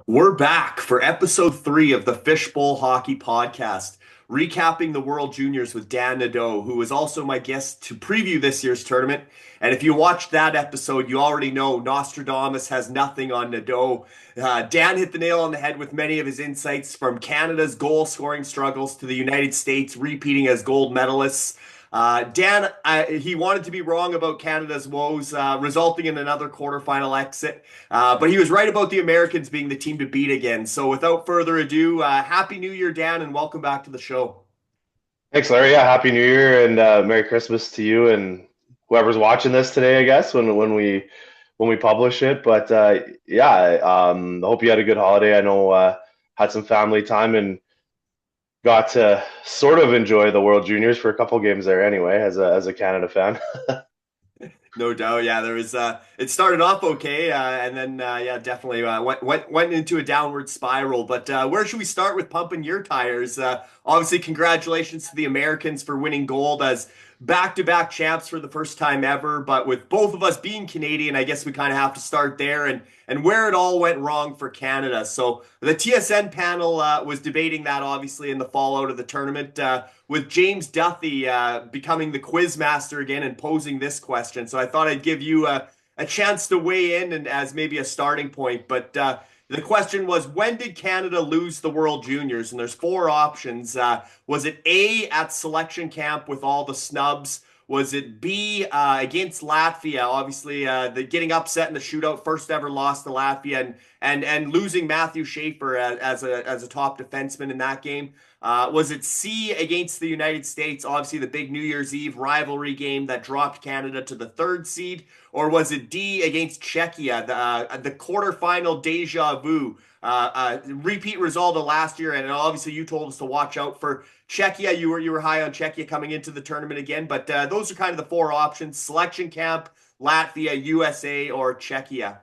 We're back for episode 3 of the Fishbowl Hockey Podcast, recapping the World Juniors with Dan Nadeau, who was also my guest to preview this year's tournament. And if you watched that episode, you already know Nostradamus has nothing on Nadeau. Dan hit the nail on the head with many of his insights from Canada's goal-scoring struggles to the United States repeating as gold medalists. Dan, he wanted to be wrong about Canada's woes, resulting in another quarterfinal exit. But he was right about the Americans being the team to beat again. So without further ado, Happy New Year, Dan, and welcome back to the show. Thanks, Larry. Yeah, Happy New Year and Merry Christmas to you and whoever's watching this today, I guess, when we publish it. But I hope you had a good holiday. I know had some family time and got to sort of enjoy the World Juniors for a couple games there anyway, as a Canada fan. No doubt, yeah. There was it started off okay, and then definitely went into a downward spiral. But where should we start with pumping your tires? Obviously, congratulations to the Americans for winning gold as back-to-back champs for the first time ever. But with both of us being Canadian, I guess we kind of have to start there and where it all went wrong for Canada. So the TSN panel was debating that obviously in the fallout of the tournament. With James Duthie becoming the quiz master again and posing this question. So I thought I'd give you a chance to weigh in and as maybe a starting point. But the question was, when did Canada lose the World Juniors? And there's four options. Was it A, at selection camp with all the snubs? Was it B, against Latvia? Obviously, the getting upset in the shootout, first ever loss to Latvia, and losing Matthew Schaefer as a top defenseman in that game. Was it C, against the United States? Obviously, the big New Year's Eve rivalry game that dropped Canada to the third seed. Or was it D, against Czechia, the quarterfinal deja vu? Repeat result of last year, and obviously you told us to watch out for Czechia. You were high on Czechia coming into the tournament again, but those are kind of the four options: selection camp, Latvia, USA, or Czechia.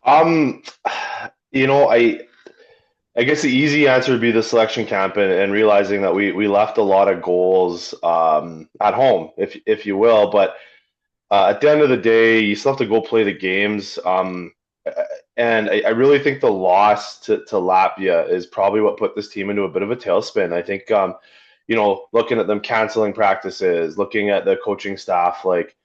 Um, I guess the easy answer would be the selection camp and realizing that we left a lot of goals at home, if you will. But at the end of the day, you still have to go play the games. And I really think the loss to Latvia is probably what put this team into a bit of a tailspin. I think, looking at them canceling practices, looking at the coaching staff, like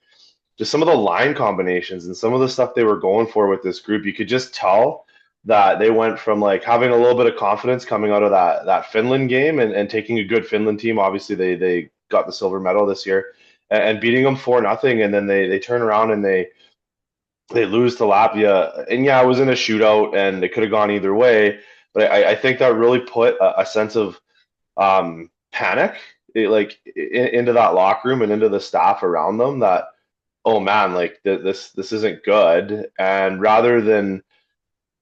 just some of the line combinations and some of the stuff they were going for with this group, you could just tell that they went from like having a little bit of confidence coming out of that Finland game and taking a good Finland team. Obviously, they got the silver medal this year and beating them 4-0, and then they turn around and they lose to Latvia. And yeah, it was in a shootout and it could have gone either way. But I think that really put a sense of panic into that locker room and into the staff around them that, oh man, like this isn't good. And rather than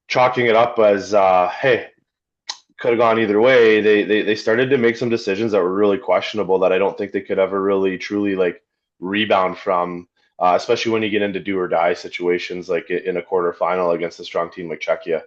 chalking it up as, hey, could have gone either way, they started to make some decisions that were really questionable that I don't think they could ever really truly like rebound from. Especially when you get into do or die situations like in a quarterfinal against a strong team like Czechia.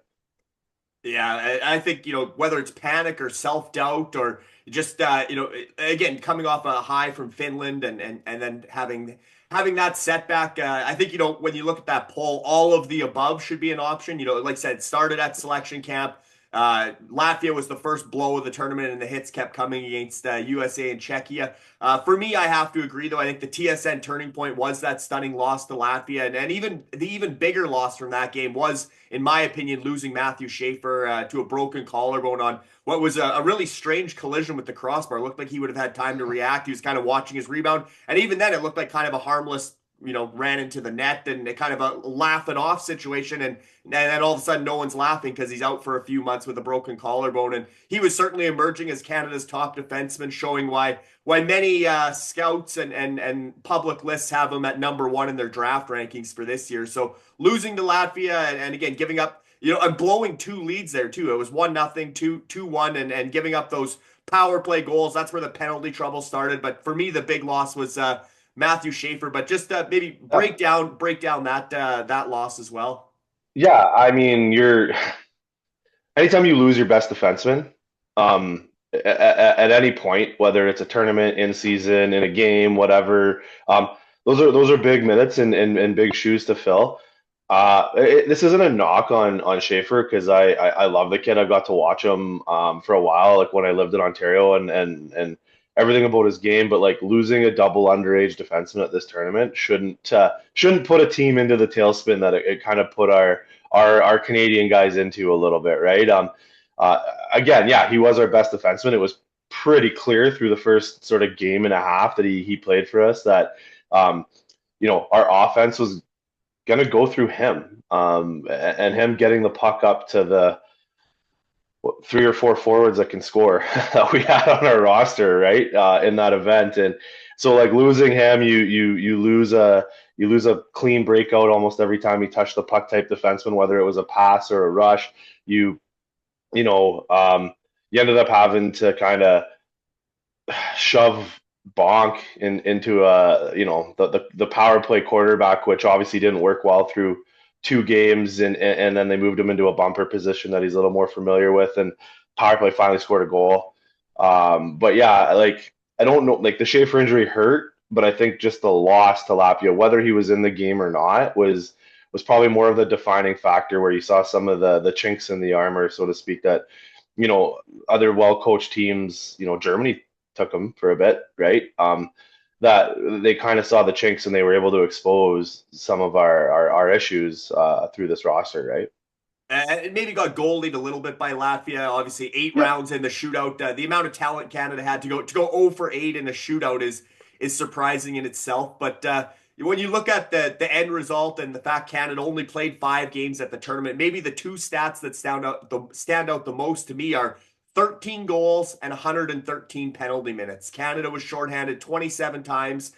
Yeah, I think, whether it's panic or self-doubt or just, again, coming off a high from Finland and then having that setback, I think, when you look at that poll, all of the above should be an option. Like I said, started at selection camp. Latvia was the first blow of the tournament, and the hits kept coming against USA and Czechia. For me, I have to agree, though. I think the TSN turning point was that stunning loss to Latvia, and even the even bigger loss from that game was, in my opinion, losing Matthew Schaefer to a broken collarbone on what was a really strange collision with the crossbar. It looked like he would have had time to react. He was kind of watching his rebound, and even then, it looked like kind of a harmless, ran into the net and kind of a laughing off situation. And then all of a sudden no one's laughing because he's out for a few months with a broken collarbone. And he was certainly emerging as Canada's top defenseman, showing why many scouts and public lists have him at number one in their draft rankings for this year. So losing to Latvia and again, giving up, and blowing two leads there too. It was 1-0, 2-1, and giving up those power play goals. That's where the penalty trouble started. But for me, the big loss was Matthew Schaefer, but just maybe break down that loss as well. Yeah, I mean, anytime you lose your best defenseman, at any point, whether it's a tournament, in season, in a game, whatever, those are big minutes and big shoes to fill. This isn't a knock on Schaefer because I love the kid. I got to watch him for a while, like when I lived in Ontario, and everything about his game. But like losing a double underage defenseman at this tournament shouldn't put a team into the tailspin that it kind of put our Canadian guys into a little bit, right? Uh, Again, yeah, he was our best defenseman. It was pretty clear through the first sort of game and a half that he played for us that um, our offense was going to go through him, and him getting the puck up to the three or four forwards that can score that we had on our roster, right, in that event. And so, like losing him, you lose a clean breakout almost every time you touch the puck type defenseman, whether it was a pass or a rush. You you know you ended up having to kind of shove Bonk into the power play quarterback, which obviously didn't work well through 2 games, and then they moved him into a bumper position that he's a little more familiar with, and power play finally scored a goal. But yeah, like I don't know, like the Schaefer injury hurt, but I think just the loss to Lapia, whether he was in the game or not, was probably more of the defining factor where you saw some of the chinks in the armor, so to speak, that other well coached teams, Germany took them for a bit, right? That they kind of saw the chinks and they were able to expose some of our issues through this roster, right? It maybe got goalied a little bit by Latvia. Obviously, 8 rounds in the shootout. The amount of talent Canada had to go 0 for 8 in a shootout is surprising in itself. But when you look at the end result and the fact Canada only played 5 games at the tournament, maybe the two stats that stand out the most to me are 13 goals and 113 penalty minutes. Canada was shorthanded 27 times,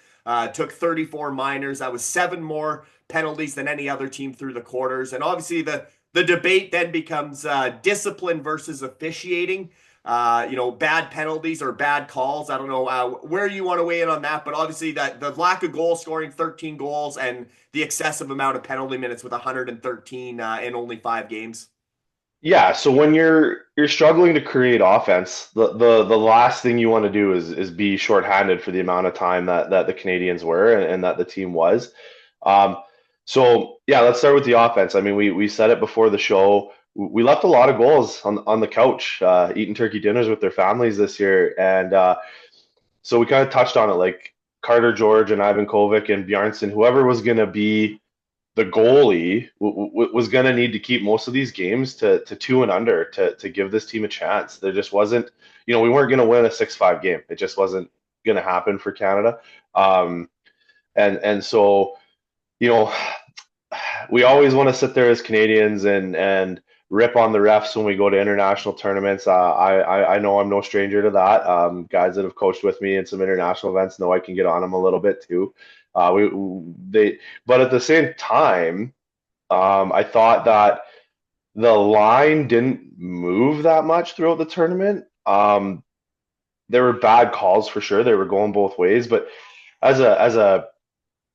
took 34 minors. That was 7 more penalties than any other team through the quarters. And obviously the debate then becomes discipline versus officiating. Bad penalties or bad calls. I don't know where you want to weigh in on that, but obviously that the lack of goal scoring, 13 goals, and the excessive amount of penalty minutes with 113 in only 5 games. Yeah, so when you're struggling to create offense, the last thing you want to do is be shorthanded for the amount of time that the Canadians were and that the team was. Um, so yeah, let's start with the offense. I mean, we said it before the show. We left a lot of goals on the couch, eating turkey dinners with their families this year, and so we kind of touched on it, like Carter George and Ivan Kovic and Bjarnson, whoever was going to be the goalie was going to need to keep most of these games to 2 and under to give this team a chance. There just wasn't, we weren't going to win a 6-5 game. It just wasn't going to happen for Canada. And so, you know, we always want to sit there as Canadians and rip on the refs when we go to international tournaments. I know I'm no stranger to that. Guys that have coached with me in some international events know I can get on them a little bit too. But at the same time, I thought that the line didn't move that much throughout the tournament. There were bad calls for sure. They were going both ways, but as a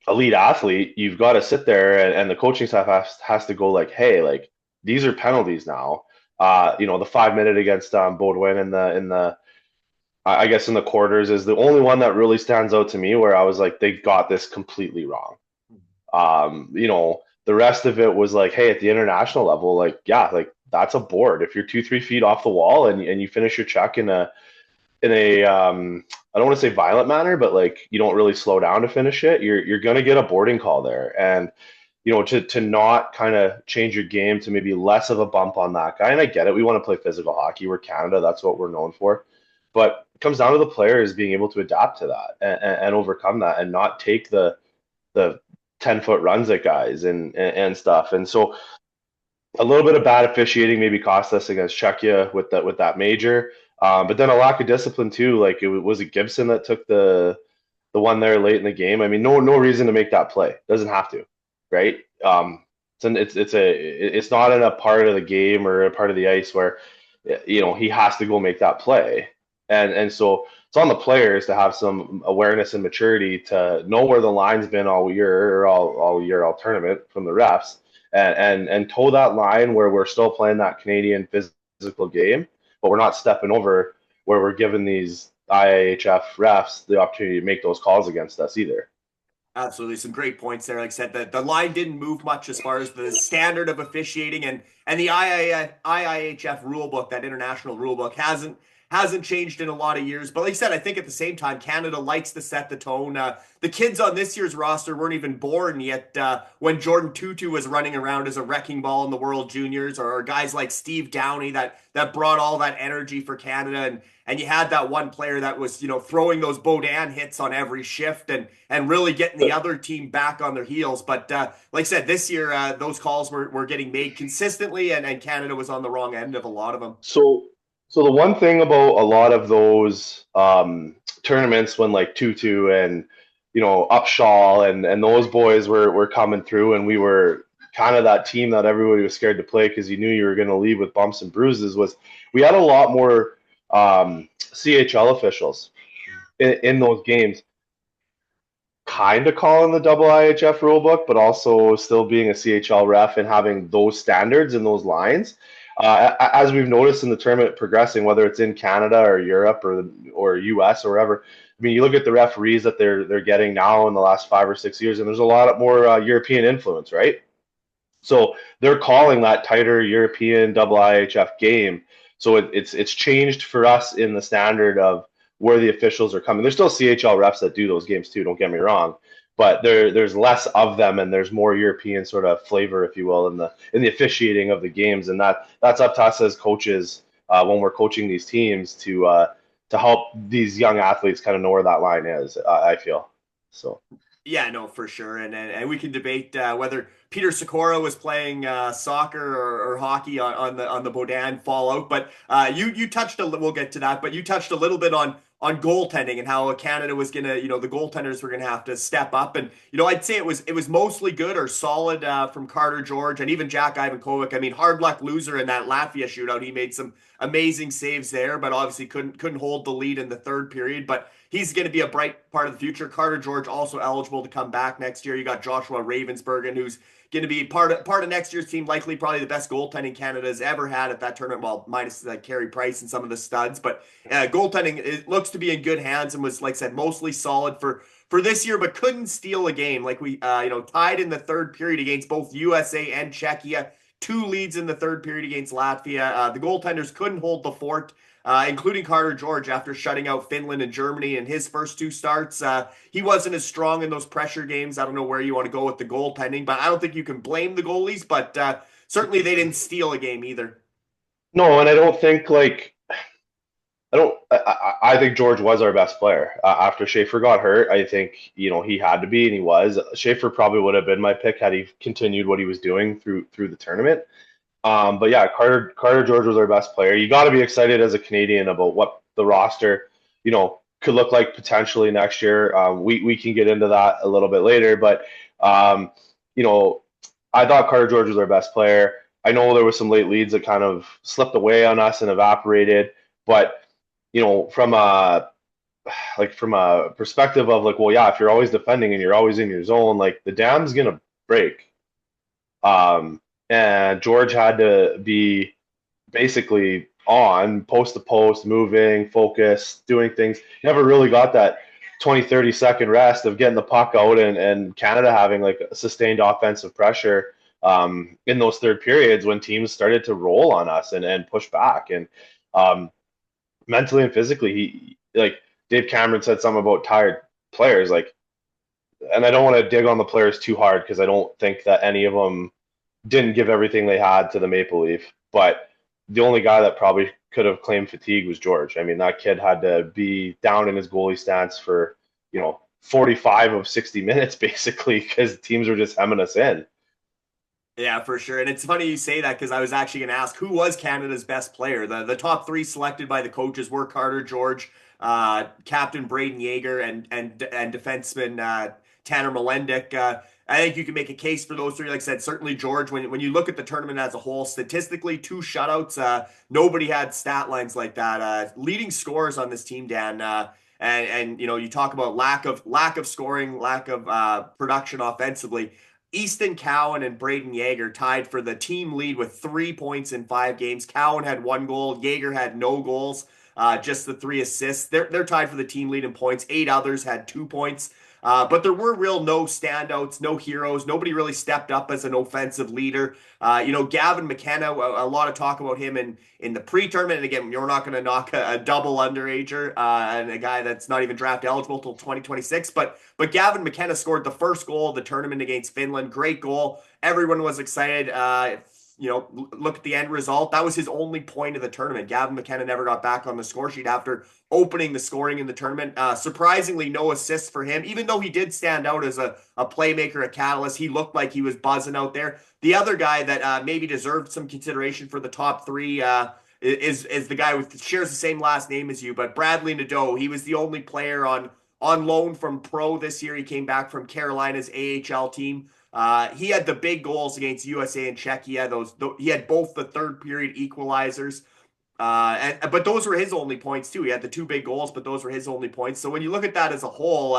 elite athlete, you've got to sit there and the coaching staff has to go like, hey, like these are penalties now. The 5 minute against Baudouin in the I guess in the quarters is the only one that really stands out to me where I was like, they got this completely wrong. The rest of it was like, hey, at the international level, like, yeah, like that's a board. If you're 2-3 feet off the wall and you finish your check in a I don't want to say violent manner, but like you don't really slow down to finish it, you're gonna get a boarding call there. And to not kind of change your game to maybe less of a bump on that guy. And I get it, we want to play physical hockey. We're Canada, that's what we're known for. But it comes down to the players being able to adapt to that and overcome that and not take the 10-foot runs at guys and stuff. And so a little bit of bad officiating maybe cost us against Czechia with that major. But then a lack of discipline too. Like was it Gibson that took the one there late in the game? I mean, no reason to make that play. Doesn't have to, right? It's not in a part of the game or a part of the ice where he has to go make that play. And so it's on the players to have some awareness and maturity to know where the line's been all year or all year, all tournament from the refs and toe that line where we're still playing that Canadian physical game, but we're not stepping over where we're giving these IIHF refs the opportunity to make those calls against us either. Absolutely. Some great points there. Like I said, the line didn't move much as far as the standard of officiating, and the IIHF rule book, that international rule book, hasn't changed in a lot of years. But like I said, I think at the same time, Canada likes to set the tone. The kids on this year's roster weren't even born yet when Jordan Tutu was running around as a wrecking ball in the World Juniors, or guys like Steve Downey that brought all that energy for Canada. And you had that one player that was, throwing those Bodan hits on every shift and really getting the other team back on their heels. But like I said, this year, those calls were getting made consistently, and Canada was on the wrong end of a lot of them. So the one thing about a lot of those tournaments when like Tutu and Upshaw and those boys were coming through, and we were kind of that team that everybody was scared to play because you knew you were going to leave with bumps and bruises, was we had a lot more CHL officials in those games, kind of calling the double IHF rulebook, but also still being a CHL ref and having those standards and those lines. As we've noticed in the tournament progressing, whether it's in Canada or Europe or US or wherever, I mean, you look at the referees that they're getting now in the last 5 or 6 years, and there's a lot more European influence, right? So they're calling that tighter European double IHF game. So it's changed for us in the standard of where the officials are coming. There's still CHL refs that do those games too, don't get me wrong, but there's less of them, and there's more European sort of flavor, if you will, in the officiating of the games, and that's up to us as coaches when we're coaching these teams to help these young athletes kind of know where that line is. I feel so. Yeah, no, for sure, and we can debate whether Peter Sikora was playing soccer or hockey on the Bodan fallout. But you touched we'll get to that, but you touched a little bit on goaltending and how Canada was gonna, the goaltenders were gonna have to step up, and I'd say it was mostly good or solid from Carter George and even Jack Ivankovic. I mean, hard luck loser in that Latvia shootout. He made some amazing saves there, but obviously couldn't hold the lead in the third period. But he's going to be a bright part of the future. Carter George also eligible to come back next year. You got Joshua Ravensbergen, who's going to be part of next year's team, likely probably the best goaltending Canada has ever had at that tournament, well, minus Carey Price and some of the studs. But goaltending, it looks to be in good hands and was, like I said, mostly solid for this year, but couldn't steal a game. Like we, tied in the third period against both USA and Czechia. 2 leads in the third period against Latvia. The goaltenders couldn't hold the fort. Including Carter George after shutting out Finland and Germany in his first 2 starts. He wasn't as strong in those pressure games. I don't know where you want to go with the goaltending, but I don't think you can blame the goalies, but certainly they didn't steal a game either. No, and I don't think I think George was our best player after Schaefer got hurt. I think he had to be, and he was. Schaefer probably would have been my pick had he continued what he was doing through the tournament. But yeah, Carter George was our best player. You got to be excited as a Canadian about what the roster, could look like potentially next year. We can get into that a little bit later, but I thought Carter George was our best player. I know there were some late leads that kind of slipped away on us and evaporated, but from a perspective of well, yeah, if you're always defending and you're always in your zone, the dam's gonna break. And George had to be basically on post to post, moving, focused, doing things. Never really got that 20, 30-second rest of getting the puck out and Canada having sustained offensive pressure in those third periods when teams started to roll on us and push back. And mentally and physically, he Dave Cameron said something about tired players. And I don't want to dig on the players too hard because I don't think that any of them didn't give everything they had to the Maple Leaf, but the only guy that probably could have claimed fatigue was George. I mean, that kid had to be down in his goalie stance for 45 of 60 minutes basically because teams were just hemming us in. Yeah, for sure. And it's funny you say that because I was actually going to ask who was Canada's best player. The top 3 selected by the coaches were Carter George, Captain Braden Yeager, and defenseman Tanner Melendek. I think you can make a case for those 3. Like I said, certainly George, when you look at the tournament as a whole, statistically, 2 shutouts, nobody had stat lines like that. Leading scorers on this team, Dan, and you talk about lack of scoring, lack of production offensively. Easton Cowan and Braden Yeager tied for the team lead with 3 points in 5 games. Cowan had 1 goal. Yeager had no goals, just the 3 assists. They're tied for the team lead in points. 8 others had 2 points. But there were real no standouts, no heroes. Nobody really stepped up as an offensive leader. Gavin McKenna, a lot of talk about him in the pre-tournament. And again, you're not going to knock a double underager and a guy that's not even draft eligible till 2026. But Gavin McKenna scored the first goal of the tournament against Finland. Great goal. Everyone was excited. Look at the end result. That was his only point of the tournament. Gavin McKenna never got back on the score sheet after opening the scoring in the tournament. Surprisingly, no assists for him, even though he did stand out as a playmaker, a catalyst. He looked like he was buzzing out there. The other guy that maybe deserved some consideration for the top three is the guy with shares the same last name as you, but Bradley Nadeau. He was the only player on loan from pro this year. He came back from Carolina's AHL team. He had the big goals against USA and Czechia. He had both the third period equalizers. But those were his only points too. He had the two big goals, but those were his only points. So when you look at that as a whole,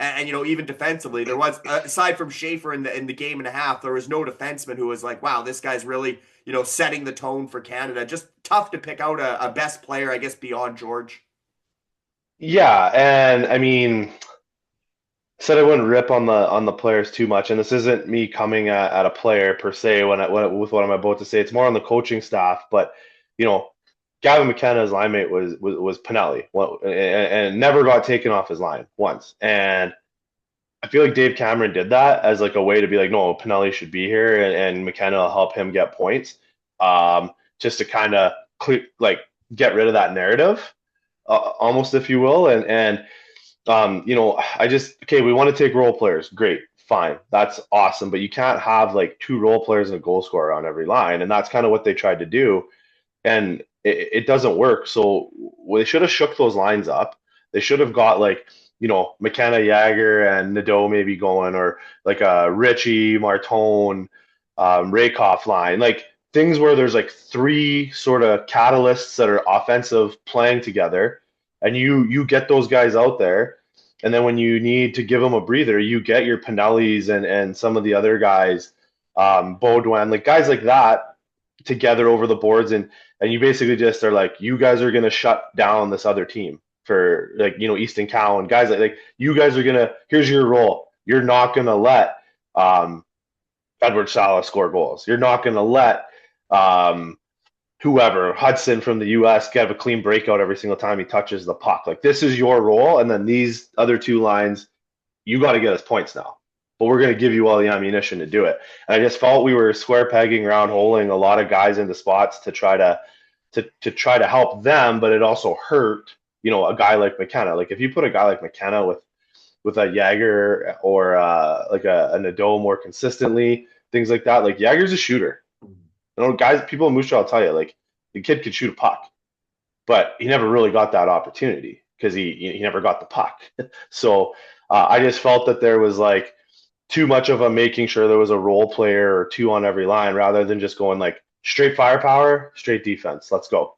even defensively, there was aside from Schaefer in the game and a half, there was no defenseman who was like, wow, this guy's really setting the tone for Canada. Just tough to pick out a best player, I guess, beyond George. Yeah, and I mean, said I wouldn't rip on the players too much, and this isn't me coming at a player per se with what I'm about to say. It's more on the coaching staff, but Gavin McKenna's line mate was Pinelli, and never got taken off his line once. And I feel like Dave Cameron did that as like a way to be like, no, Pinelli should be here, and McKenna will help him get points, just to kind of get rid of that narrative, almost, if you will. And we want to take role players. Great, fine, that's awesome, but you can't have like two role players and a goal scorer on every line, and that's kind of what they tried to do, and it doesn't work. So they should have shook those lines up. They should have got McKenna, Jagger, and Nadeau maybe going, or like a Richie, Martone, Rakoff line, like things where there's like three sort of catalysts that are offensive playing together, and you get those guys out there, and then when you need to give them a breather, you get your Pinellis and some of the other guys, Baudouin, like guys like that together over the boards, and you basically just are like, you guys are going to shut down this other team for Easton Cowan, guys like you guys are going to, here's your role. You're not going to let Edward Salah score goals. You're not going to let whoever, Hudson from the U.S., get a clean breakout every single time he touches the puck. Like, this is your role, and then these other two lines, you got to get us points now. But we're going to give you all the ammunition to do it. And I just felt we were square pegging, round holing a lot of guys into spots to try to help them, but it also hurt, a guy like McKenna. Like, if you put a guy like McKenna with a Jagger or like a Nadeau more consistently, things like that. Like, Jagger's a shooter. Guys, people in Moose Jaw will tell you, like, the kid could shoot a puck, but he never really got that opportunity because he never got the puck. So I just felt that there was like too much of a making sure there was a role player or two on every line rather than just going like straight firepower, straight defense. Let's go.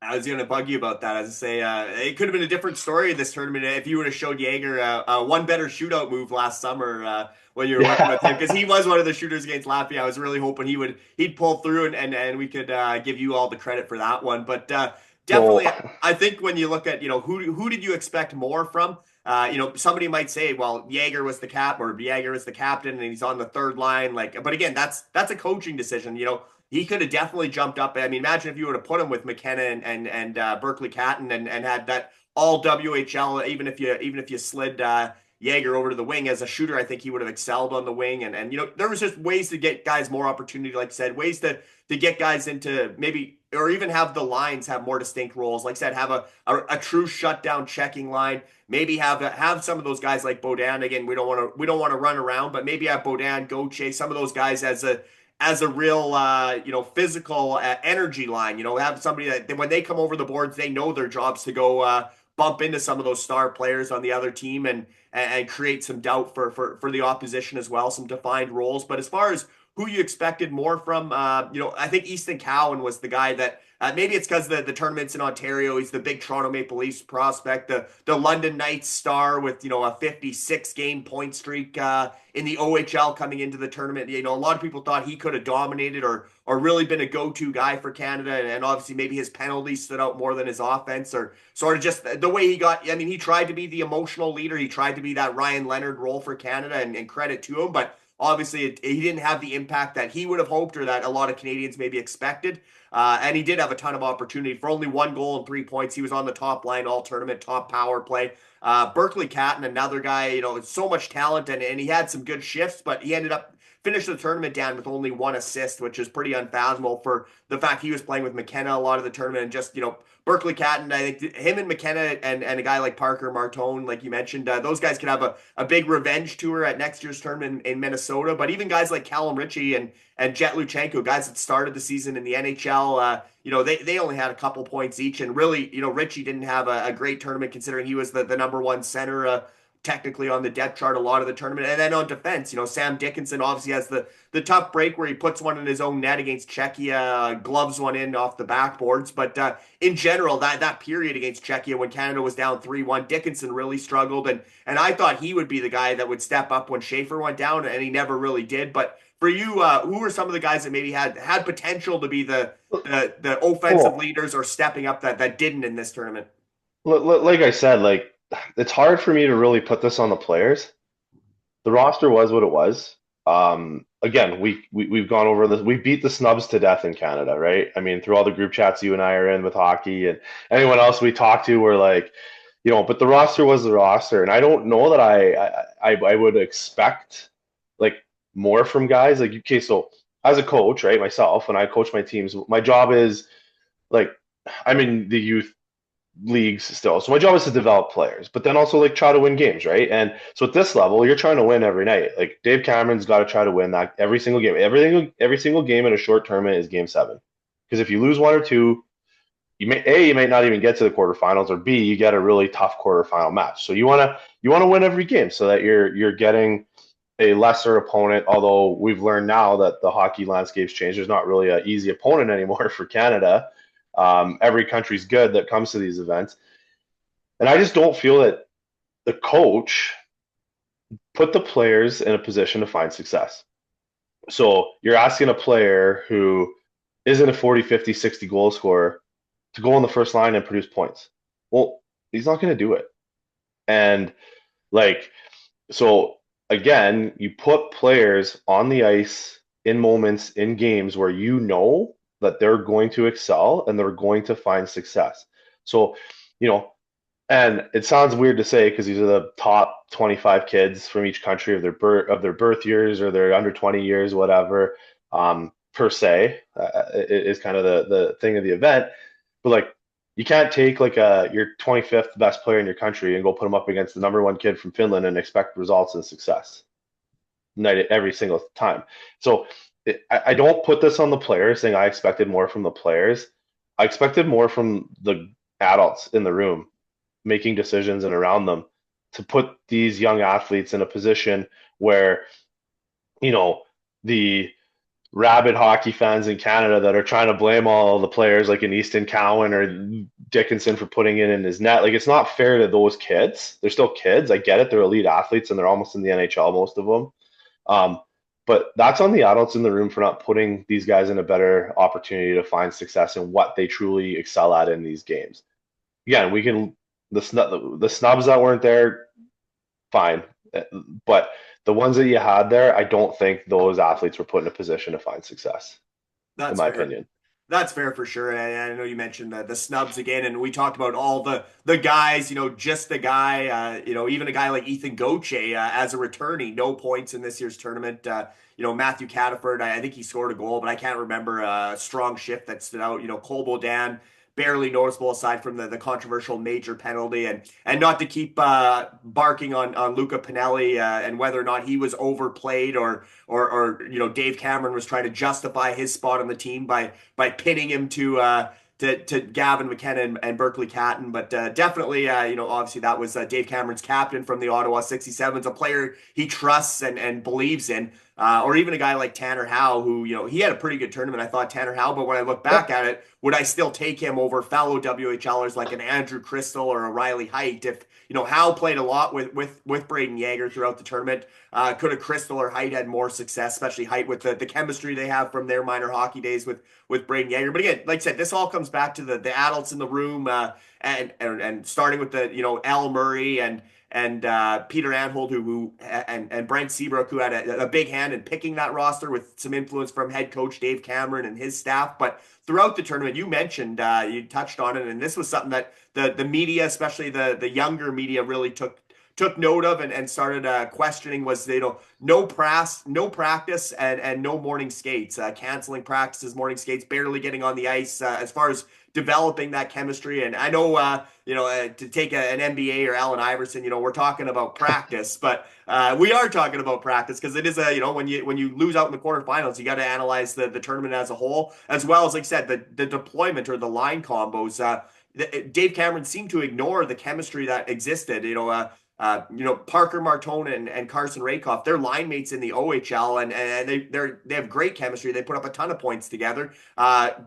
I was going to bug you about that. As I say, it could have been a different story in this tournament if you would have showed Jagger one better shootout move last summer when you were working with him, because he was one of the shooters against Latvia. I was really hoping he'd pull through and we could give you all the credit for that one. But definitely, I think when you look at who did you expect more from? Somebody might say, well, Jagger was the captain and he's on the third line. But again, that's a coaching decision. He could have definitely jumped up. I mean, imagine if you would have put him with McKenna and Berkeley Catton and had that all WHL. Even if you slid Jagger over to the wing as a shooter, I think he would have excelled on the wing. And there was just ways to get guys more opportunity, like I said, ways to get guys into maybe, or even have the lines have more distinct roles. Like I said, have a true shutdown checking line. Maybe have some of those guys like Baudouin. Again, we don't want to run around, but maybe have Baudouin, Gauthier, some of those guys as a real physical energy line. Have somebody that when they come over the boards, they know their job's to go bump into some of those star players on the other team and create some doubt for the opposition as well, some defined roles. But as far as who you expected more from. I think Easton Cowan was the guy that maybe it's because the tournament's in Ontario. He's the big Toronto Maple Leafs prospect, the London Knights star with a 56-game point streak in the OHL coming into the tournament. A lot of people thought he could have dominated or really been a go-to guy for Canada, and obviously maybe his penalties stood out more than his offense, or sort of just the way he got. I mean, he tried to be the emotional leader. He tried to be that Ryan Leonard role for Canada, and credit to him, but obviously he didn't have the impact that he would have hoped or that a lot of Canadians maybe expected. And he did have a ton of opportunity for only 1 goal and 3 points. He was on the top line all tournament, top power play. Berkeley Catton, another guy, so much talent, and he had some good shifts, but he ended up finished the tournament down with only 1 assist, which is pretty unfathomable for the fact he was playing with McKenna a lot of the tournament. And just, Berkeley Catton, I think him and McKenna and a guy like Parker Martone, like you mentioned, those guys could have a big revenge tour at next year's tournament in Minnesota. But even guys like Callum Ritchie and Jet Luchenko, guys that started the season in the NHL, they only had a couple points each. And really, Ritchie didn't have a great tournament considering he was the number one center technically on the depth chart a lot of the tournament. And then on defense, Sam Dickinson obviously has the tough break where he puts one in his own net against Czechia, gloves one in off the backboards. But in general, that period against Czechia when Canada was down 3-1, Dickinson really struggled. And I thought he would be the guy that would step up when Schaefer went down, and he never really did. But for you, who were some of the guys that maybe had potential to be the offensive leaders or stepping up that didn't in this tournament? Like I said, like it's hard for me to really put this on the players. The roster was what it was. Again, we've gone over this. We beat the snubs to death in Canada, right? I mean, through all the group chats you and I are in with hockey, and anyone else we talk to, we're like, but the roster was the roster, and I don't know that I would expect like more from guys. Like, okay, so as a coach, right, myself, when I coach my teams, my job is like I'm in the youth leagues still. So my job is to develop players, but then also like try to win games, right? And so at this level, you're trying to win every night. Like Dave Cameron's got to try to win that every single game. Every single game in a short tournament is game 7. Because if you lose one or two, you might not even get to the quarterfinals, or B, you get a really tough quarterfinal match. So you wanna win every game so that you're getting a lesser opponent. Although we've learned now that the hockey landscape's changed, there's not really an easy opponent anymore for Canada. Every country's good that comes to these events. And I just don't feel that the coach put the players in a position to find success. So you're asking a player who isn't a 40, 50, 60 goal scorer to go on the first line and produce points. Well, he's not going to do it. And so again, you put players on the ice in moments, in games where that they're going to excel and they're going to find success. So, and it sounds weird to say because these are the top 25 kids from each country of their birth years or their under 20 years, whatever, per se, is kind of the thing of the event. But like, you can't take like your 25th best player in your country and go put him up against the number one kid from Finland and expect results and success every single time. So I don't put this on the players saying I expected more from the players. I expected more from the adults in the room making decisions and around them to put these young athletes in a position where, the rabid hockey fans in Canada that are trying to blame all the players like an Easton Cowan or Dickinson for putting it in his net. Like, it's not fair to those kids. They're still kids. I get it. They're elite athletes and they're almost in the NHL, most of them. But that's on the adults in the room for not putting these guys in a better opportunity to find success in what they truly excel at in these games. Again, the snubs that weren't there, fine. But the ones that you had there, I don't think those athletes were put in a position to find success, in my opinion. That's fair for sure. And I know you mentioned the snubs again, and we talked about all the guys, just the guy, even a guy like Ethan Gauthier as a returnee, no points in this year's tournament. Matthew Cataford, I think he scored a goal, but I can't remember a strong shift that stood out. Cole Baudin, barely noticeable aside from the controversial major penalty, and not to keep barking on Luca Pinelli and whether or not he was overplayed or Dave Cameron was trying to justify his spot on the team by pinning him to Gavin McKenna and Berkeley Catton. But definitely, obviously that was Dave Cameron's captain from the Ottawa 67s, a player he trusts and believes in. or even a guy like Tanner Howe, who, he had a pretty good tournament, I thought, Tanner Howe, but when I look back at it, would I still take him over fellow WHLers like an Andrew Crystal or a Riley Height? If, Howe played a lot with Braden Yeager throughout the tournament. Could have Crystal or Height had more success, especially Height with the chemistry they have from their minor hockey days with Braden Yeager. But again, like I said, this all comes back to the adults in the room, and starting with Al Murray and Peter Anhold, and Brent Seabrook, who had a big hand in picking that roster with some influence from head coach Dave Cameron and his staff. But throughout the tournament, you mentioned, you touched on it, and this was something that the media, especially the younger media, really took note of and started questioning was, no practice and no morning skates, canceling practices, morning skates, barely getting on the ice, as far as developing that chemistry. And I know, to take an NBA or Allen Iverson, we're talking about practice, but we are talking about practice because it is when you lose out in the quarterfinals, you got to analyze the tournament as a whole, as well as, like I said, the deployment or the line combos. Dave Cameron seemed to ignore the chemistry that existed. Parker Martone and Carson Rakoff, they're line mates in the OHL, and they have great chemistry. They put up a ton of points together.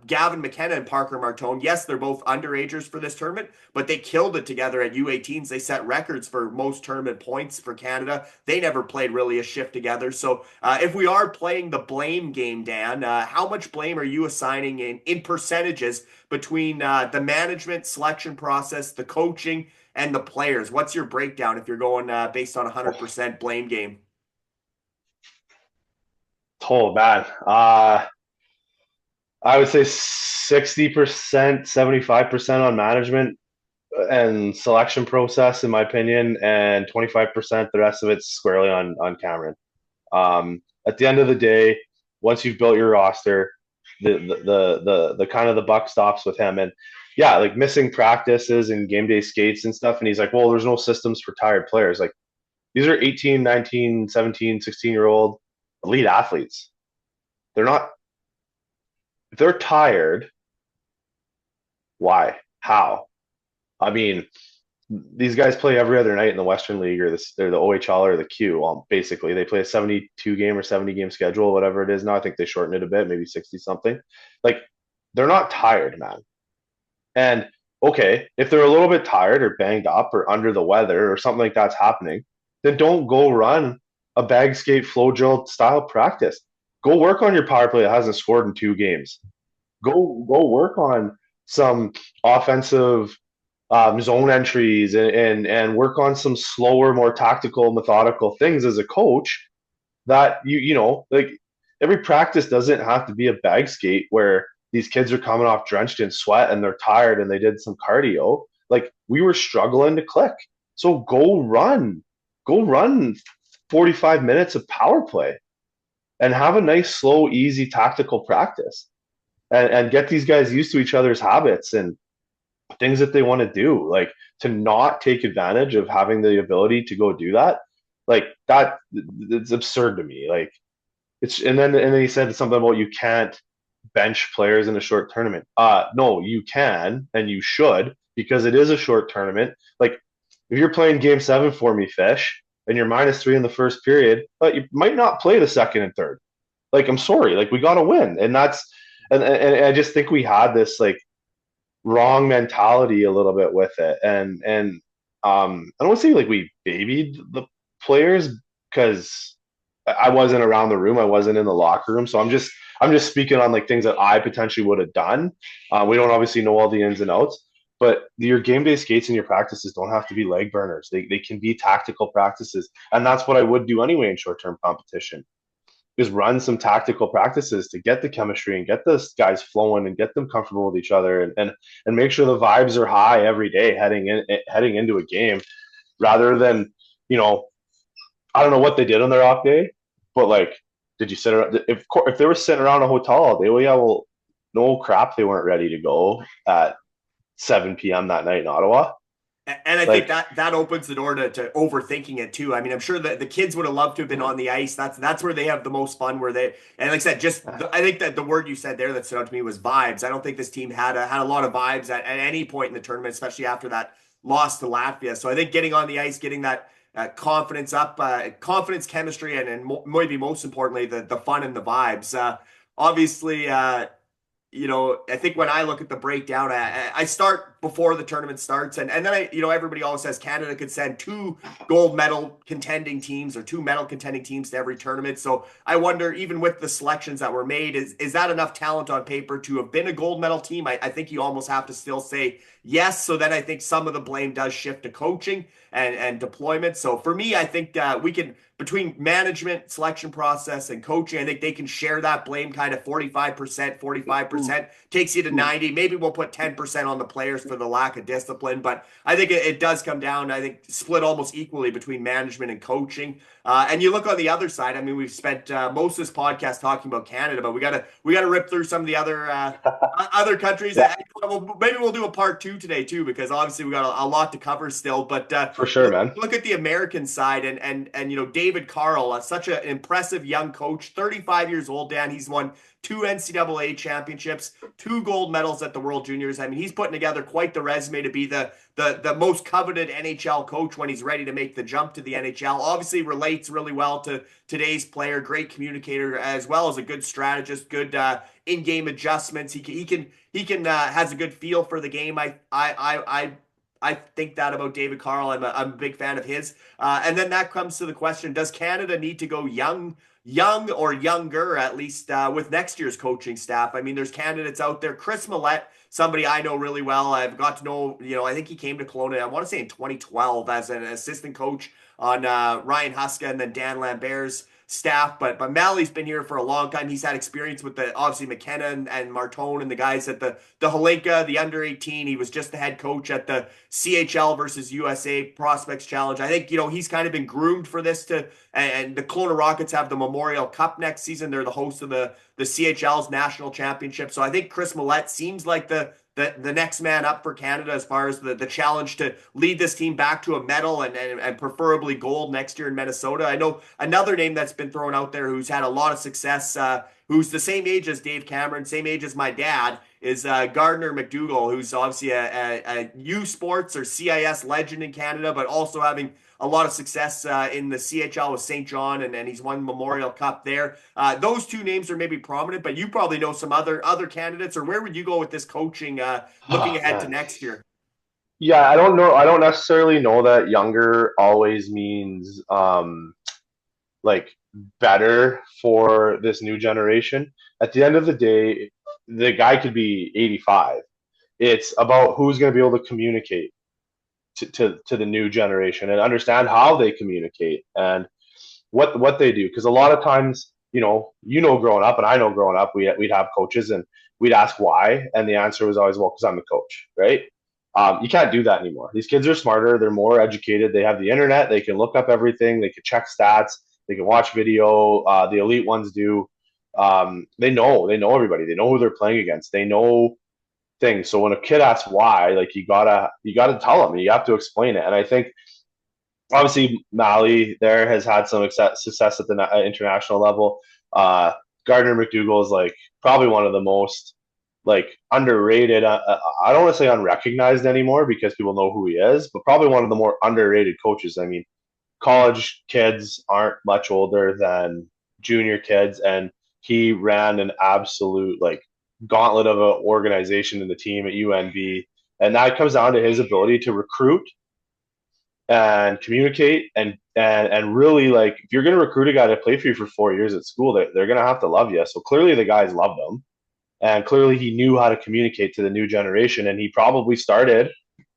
Gavin McKenna and Parker Martone, yes, they're both underagers for this tournament, but they killed it together at U18s. They set records for most tournament points for Canada. They never played really a shift together. So if we are playing the blame game, Dan, how much blame are you assigning in percentages between the management selection process, the coaching, and the players? What's your breakdown if you're going based on 100% blame game? Oh man, I would say 60%, 75% on management and selection process, in my opinion, and 25% the rest of it's squarely on Cameron. At the end of the day, once you've built your roster, the kind of the buck stops with him. And yeah, like missing practices and game day skates and stuff. And he's like, well, there's no systems for tired players. Like these are 18, 19, 17, 16-year-old elite athletes. They're not, if they're tired, why? How? I mean, these guys play every other night in the Western League or they're the OHL or the Q. Basically, they play a 72 game or 70 game schedule, whatever it is now. I think they shortened it a bit, maybe 60 something. Like, they're not tired, man. And okay, if they're a little bit tired or banged up or under the weather or something like that's happening, then don't go run a bag skate flow drill style practice. Go work on your power play that hasn't scored in 2 games. Go work on some offensive zone entries and work on some slower, more tactical, methodical things as a coach that like every practice doesn't have to be a bag skate where these kids are coming off drenched in sweat and they're tired and they did some cardio. Like we were struggling to click. So go run 45 minutes of power play and have a nice, slow, easy tactical practice and get these guys used to each other's habits and things that they want to do. Like to not take advantage of having the ability to go do that, like that, it's absurd to me. Like and then he said something about you can't bench players in a short tournament. No, you can and you should because it is a short tournament. Like if you're playing game 7 for me, Fish, and you're -3 in the first period, but you might not play the second and third. Like I'm sorry, like we got to win, and and I just think we had this like wrong mentality a little bit with it, and I don't want to say like we babied the players because I wasn't around the room, I wasn't in the locker room, so I'm just speaking on like things that I potentially would have done. We don't obviously know all the ins and outs, but your game day skates and your practices don't have to be leg burners. They can be tactical practices, and that's what I would do anyway in short term competition. Just run some tactical practices to get the chemistry and get the guys flowing and get them comfortable with each other and make sure the vibes are high every day heading into a game, rather than I don't know what they did on their off day, but like, did you sit around? If they were sitting around a hotel all day, well, yeah, well, no crap, they weren't ready to go at 7 p.m. that night in Ottawa. And I think that opens the door to overthinking it too. I mean, I'm sure that the kids would have loved to have been on the ice. That's where they have the most fun. And like I said, I think that the word you said there that stood out to me was vibes. I don't think this team had a lot of vibes at any point in the tournament, especially after that loss to Latvia. So I think getting on the ice, getting that confidence up, confidence, chemistry, and maybe most importantly, the fun and the vibes. Obviously, I think when I look at the breakdown, I start before the tournament starts, and then everybody always says Canada could send two gold medal contending teams or two medal contending teams to every tournament. So I wonder, even with the selections that were made, is that enough talent on paper to have been a gold medal team? I think you almost have to still say yes. So then I think some of the blame does shift to coaching and deployment. So for me, I think we can, between management, selection process, and coaching, I think they can share that blame kind of 45%, 45%, takes you to 90. Maybe we'll put 10% on the players for the lack of discipline, but I think it does come down, I think, split almost equally between management and coaching. And you look on the other side, I mean, we've spent most of this podcast talking about Canada, but we gotta rip through some of the other countries. Yeah, Maybe we'll do a part two today too, because obviously we got a lot to cover still. But for sure, man. look at the American side, and David Carl, such an impressive young coach, 35 years old. Dan, he's won 2 NCAA championships, 2 gold medals at the World Juniors. I mean, he's putting together quite the resume to be the most coveted NHL coach when he's ready to make the jump to the NHL. Obviously relates really well to today's player, great communicator, as well as a good strategist, good in-game adjustments. He can has a good feel for the game. I think that about David Carl. I'm a big fan of his. And then that comes to the question: does Canada need to go young or younger, at least with next year's coaching staff? I mean, there's candidates out there. Chris Millette, somebody I know really well. I've got to know, I think he came to Kelowna, I want to say in 2012 as an assistant coach on Ryan Huska and then Dan Lambert's staff. But Mally's been here for a long time. He's had experience with obviously McKenna and Martone and the guys at the Halinka, the under 18. He was just the head coach at the CHL versus USA Prospects Challenge. I think, he's kind of been groomed for this and the Kelowna Rockets have the Memorial Cup next season. They're the host of the CHL's national championship. So I think Chris Millette seems like the next man up for Canada as far as the challenge to lead this team back to a medal and preferably gold next year in Minnesota. I know another name that's been thrown out there who's had a lot of success, who's the same age as Dave Cameron, same age as my dad, is Gardner McDougall, who's obviously a U Sports or CIS legend in Canada, but also having a lot of success in the CHL with St. John, and he's won Memorial Cup there. Those two names are maybe prominent, but you probably know some other candidates, or where would you go with this coaching looking ahead to next year? Yeah, I don't know. I don't necessarily know that younger always means like better for this new generation. At the end of the day, the guy could be 85. It's about who's going to be able to communicate to the new generation and understand how they communicate and what they do. Because a lot of times, growing up, and I know growing up, we'd have coaches and we'd ask why, and the answer was always, well, because I'm the coach, right? You can't do that anymore. These kids are smarter. They're more educated. They have the internet. They can look up everything. They can check stats. They can watch video. The elite ones do. They know everybody. They know who they're playing against. They know things. So when a kid asks why, like you gotta tell them. You have to explain it. And I think obviously Mally there has had some success at the international level. Gardner McDougall is like probably one of the most underrated. I don't want to say unrecognized anymore because people know who he is, but probably one of the more underrated coaches. I mean, college kids aren't much older than junior kids, and he ran an absolute gauntlet of an organization in the team at UNB, and that comes down to his ability to recruit and communicate and really, if you're going to recruit a guy to play for you for 4 years at school, they're going to have to love you. So clearly the guys loved him, and clearly he knew how to communicate to the new generation, and he probably started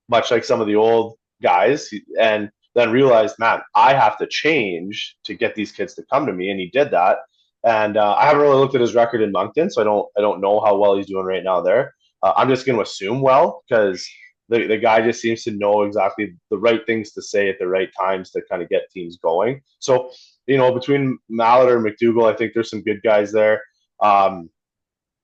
much like some of the old guys and then realized, man, I have to change to get these kids to come to me, and he did that. And I haven't really looked at his record in Moncton, so I don't know how well he's doing right now there. I'm just going to assume well, because the guy just seems to know exactly the right things to say at the right times to kind of get teams going. So, between Mallett or McDougall, I think there's some good guys there.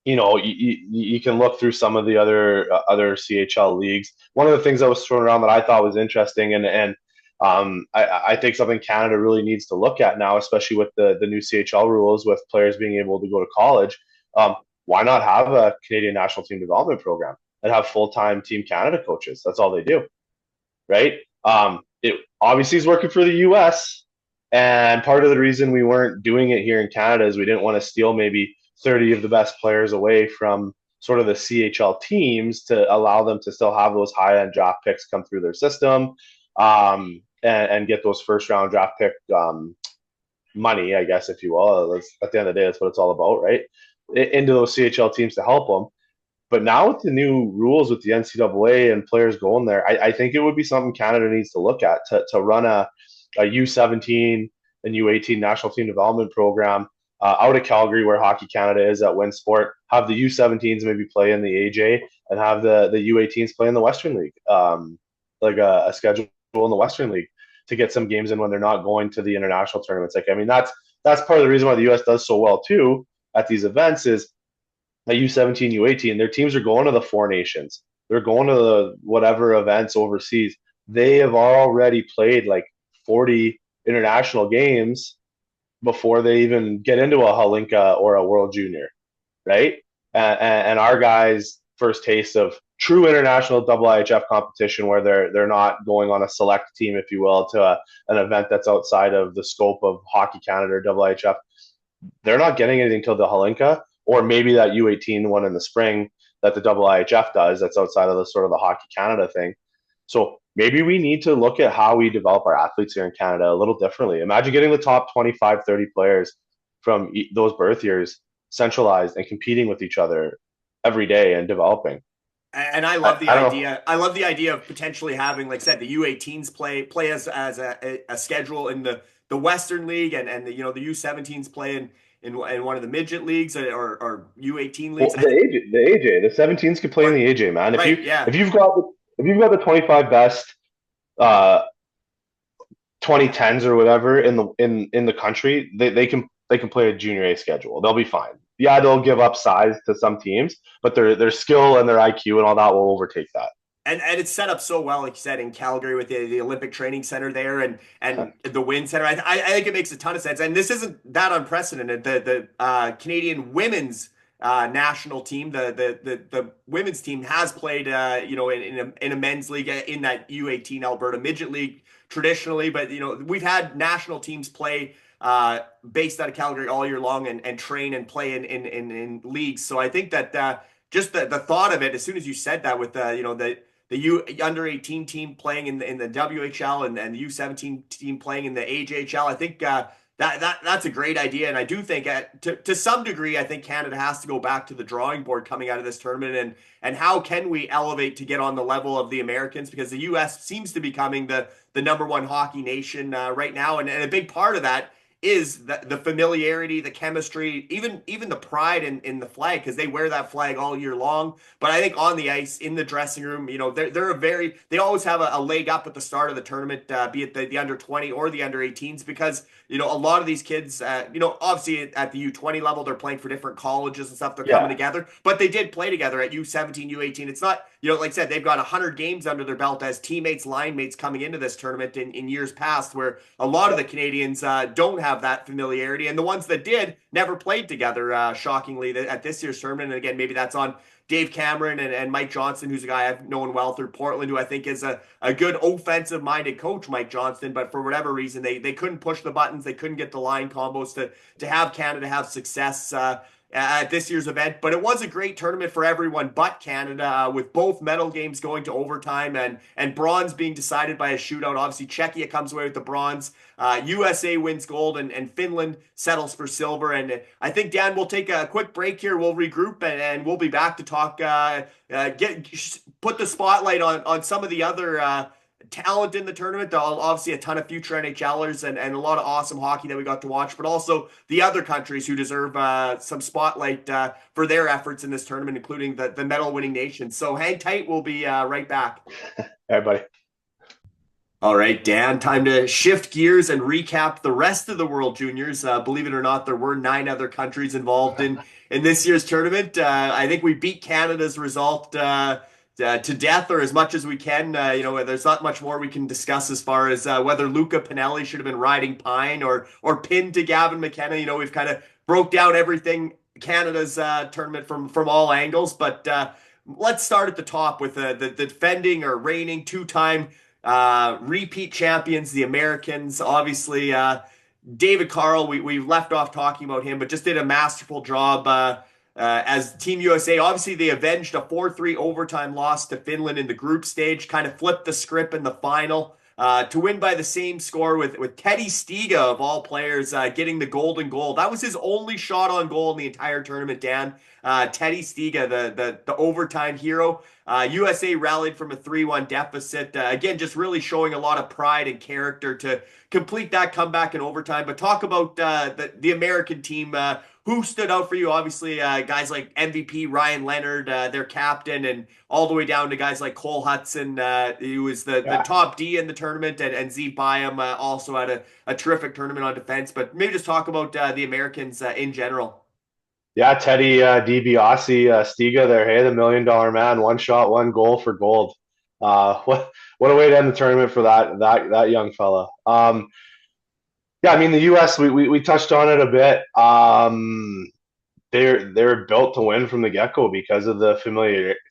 You can look through some of the other CHL leagues. One of the things that was thrown around that I thought was interesting, and I think something Canada really needs to look at now, especially with the new CHL rules with players being able to go to college. Why not have a Canadian national team development program and have full-time Team Canada coaches? That's all they do, right? it obviously is working for the US. And part of the reason we weren't doing it here in Canada is we didn't want to steal maybe 30 of the best players away from sort of the CHL teams to allow them to still have those high end draft picks come through their system, and get those first round draft pick money, I guess, if you will. At the end of the day, that's what it's all about, right? Into those CHL teams to help them. But now with the new rules with the NCAA and players going there, I think it would be something Canada needs to look at to run a U17 and U18 national team development program out of Calgary, where Hockey Canada is at WinSport. Have the U17s maybe play in the AJ, and have the U18s play in the Western League, like a schedule in the Western League to get some games in when they're not going to the international tournaments. Like, I mean, that's part of the reason why the U.S. does so well too at these events is at U17, U18, their teams are going to the four nations. They're going to the whatever events overseas. They have already played like 40 international games before they even get into a Halinka or a World Junior, right? And our guys' first taste of true international IIHF competition, where they're not going on a select team, if you will, to an event that's outside of the scope of Hockey Canada or IIHF. They're not getting anything until the Halinka, or maybe that U18 one in the spring that the IIHF does. That's outside of the sort of the Hockey Canada thing. So maybe we need to look at how we develop our athletes here in Canada a little differently. Imagine getting the top 25, 30 players from those birth years centralized and competing with each other every day and developing. And I love the I don't know. idea. I love the idea of potentially having, like I said, the U18s play as a schedule in the Western League, and the the U17s play in one of the midget leagues, or U18 Well, leagues. the 17s can play in Or, the AJ, man. right, yeah. If you've got the 25 best uh 2010s or whatever in the country, they can play a junior A schedule. They'll be fine. Yeah, they'll give up size to some teams, but their skill and their IQ and all that will overtake that. And it's set up so well, like you said, in Calgary with the Olympic Training Center there, and the Wind Center. I think it makes a ton of sense. And this isn't that unprecedented. The Canadian women's national team, the women's team has played in a men's league in that U18 Alberta Midget League traditionally, but we've had national teams play based out of Calgary all year long, and train and play in leagues. So I think that just the thought of it, as soon as you said that, with the U under 18 team playing in the WHL, and the U17 team playing in the AJHL, I think that's a great idea. And I do think to some degree, I think Canada has to go back to the drawing board coming out of this tournament, and how can we elevate to get on the level of the Americans, because the US seems to be becoming the number one hockey nation right now, and a big part of that is the familiarity, the chemistry, even the pride in the flag, because they wear that flag all year long. But I think on the ice, in the dressing room, they always have a leg up at the start of the tournament, be it the under 20 or the under 18s, because a lot of these kids, obviously at the U20 level, they're playing for different colleges and stuff. They're coming Yeah, together, but they did play together at U17, U18. It's not, like I said, they've got 100 games under their belt as teammates, line mates coming into this tournament in years past, where a lot of the Canadians don't have that familiarity, and the ones that did never played together, shockingly, at this year's tournament. And again, maybe that's on Dave Cameron and Mike Johnston, who's a guy I've known well through Portland, who I think is a good offensive-minded coach, Mike Johnston. But for whatever reason, they couldn't push the buttons. They couldn't get the line combos to have Canada have success at this year's event. But it was a great tournament for everyone but Canada, with both medal games going to overtime, and bronze being decided by a shootout. Obviously, Czechia comes away with the bronze. USA wins gold, and Finland settles for silver. And I think, Dan, we'll take a quick break here. We'll regroup, and we'll be back to talk, put the spotlight on some of the other talent in the tournament. Obviously, a ton of future NHLers, and a lot of awesome hockey that we got to watch, but also the other countries who deserve some spotlight for their efforts in this tournament, including the medal winning nations. So hang tight. We'll be right back. everybody. All right, Dan, time to shift gears and recap the rest of the World Juniors. Believe it or not, there were 9 other countries involved in this year's tournament. I think we beat Canada's result to death, or as much as we can. There's not much more we can discuss as far as whether Luca Pinelli should have been riding pine or pinned to Gavin McKenna. We've kind of broke down everything Canada's tournament from all angles. But let's start at the top with the defending or reigning 2-time Repeat champions, the Americans. Obviously, David Carl, we left off talking about him, but just did a masterful job as Team USA. Obviously, they avenged a 4-3 overtime loss to Finland in the group stage, kind of flipped the script in the final to win by the same score with Teddy Stiga, of all players, getting the golden goal. That was his only shot on goal in the entire tournament, Dan. Teddy Stiga, the overtime hero. USA rallied from a 3-1 deficit. Again, just really showing a lot of pride and character to complete that comeback in overtime. But talk about the American team. Who stood out for you? Obviously, guys like MVP Ryan Leonard, their captain, and all the way down to guys like Cole Hudson, who was the top D in the tournament, and Z Byam also had a terrific tournament on defense. But maybe just talk about the Americans in general. Yeah, Teddy DiBiase, Stiga there. Hey, the $1 million man, one shot, one goal for gold. What a way to end the tournament for that young fella. Yeah, I mean the U.S. We touched on it a bit. They're built to win from the get-go because of the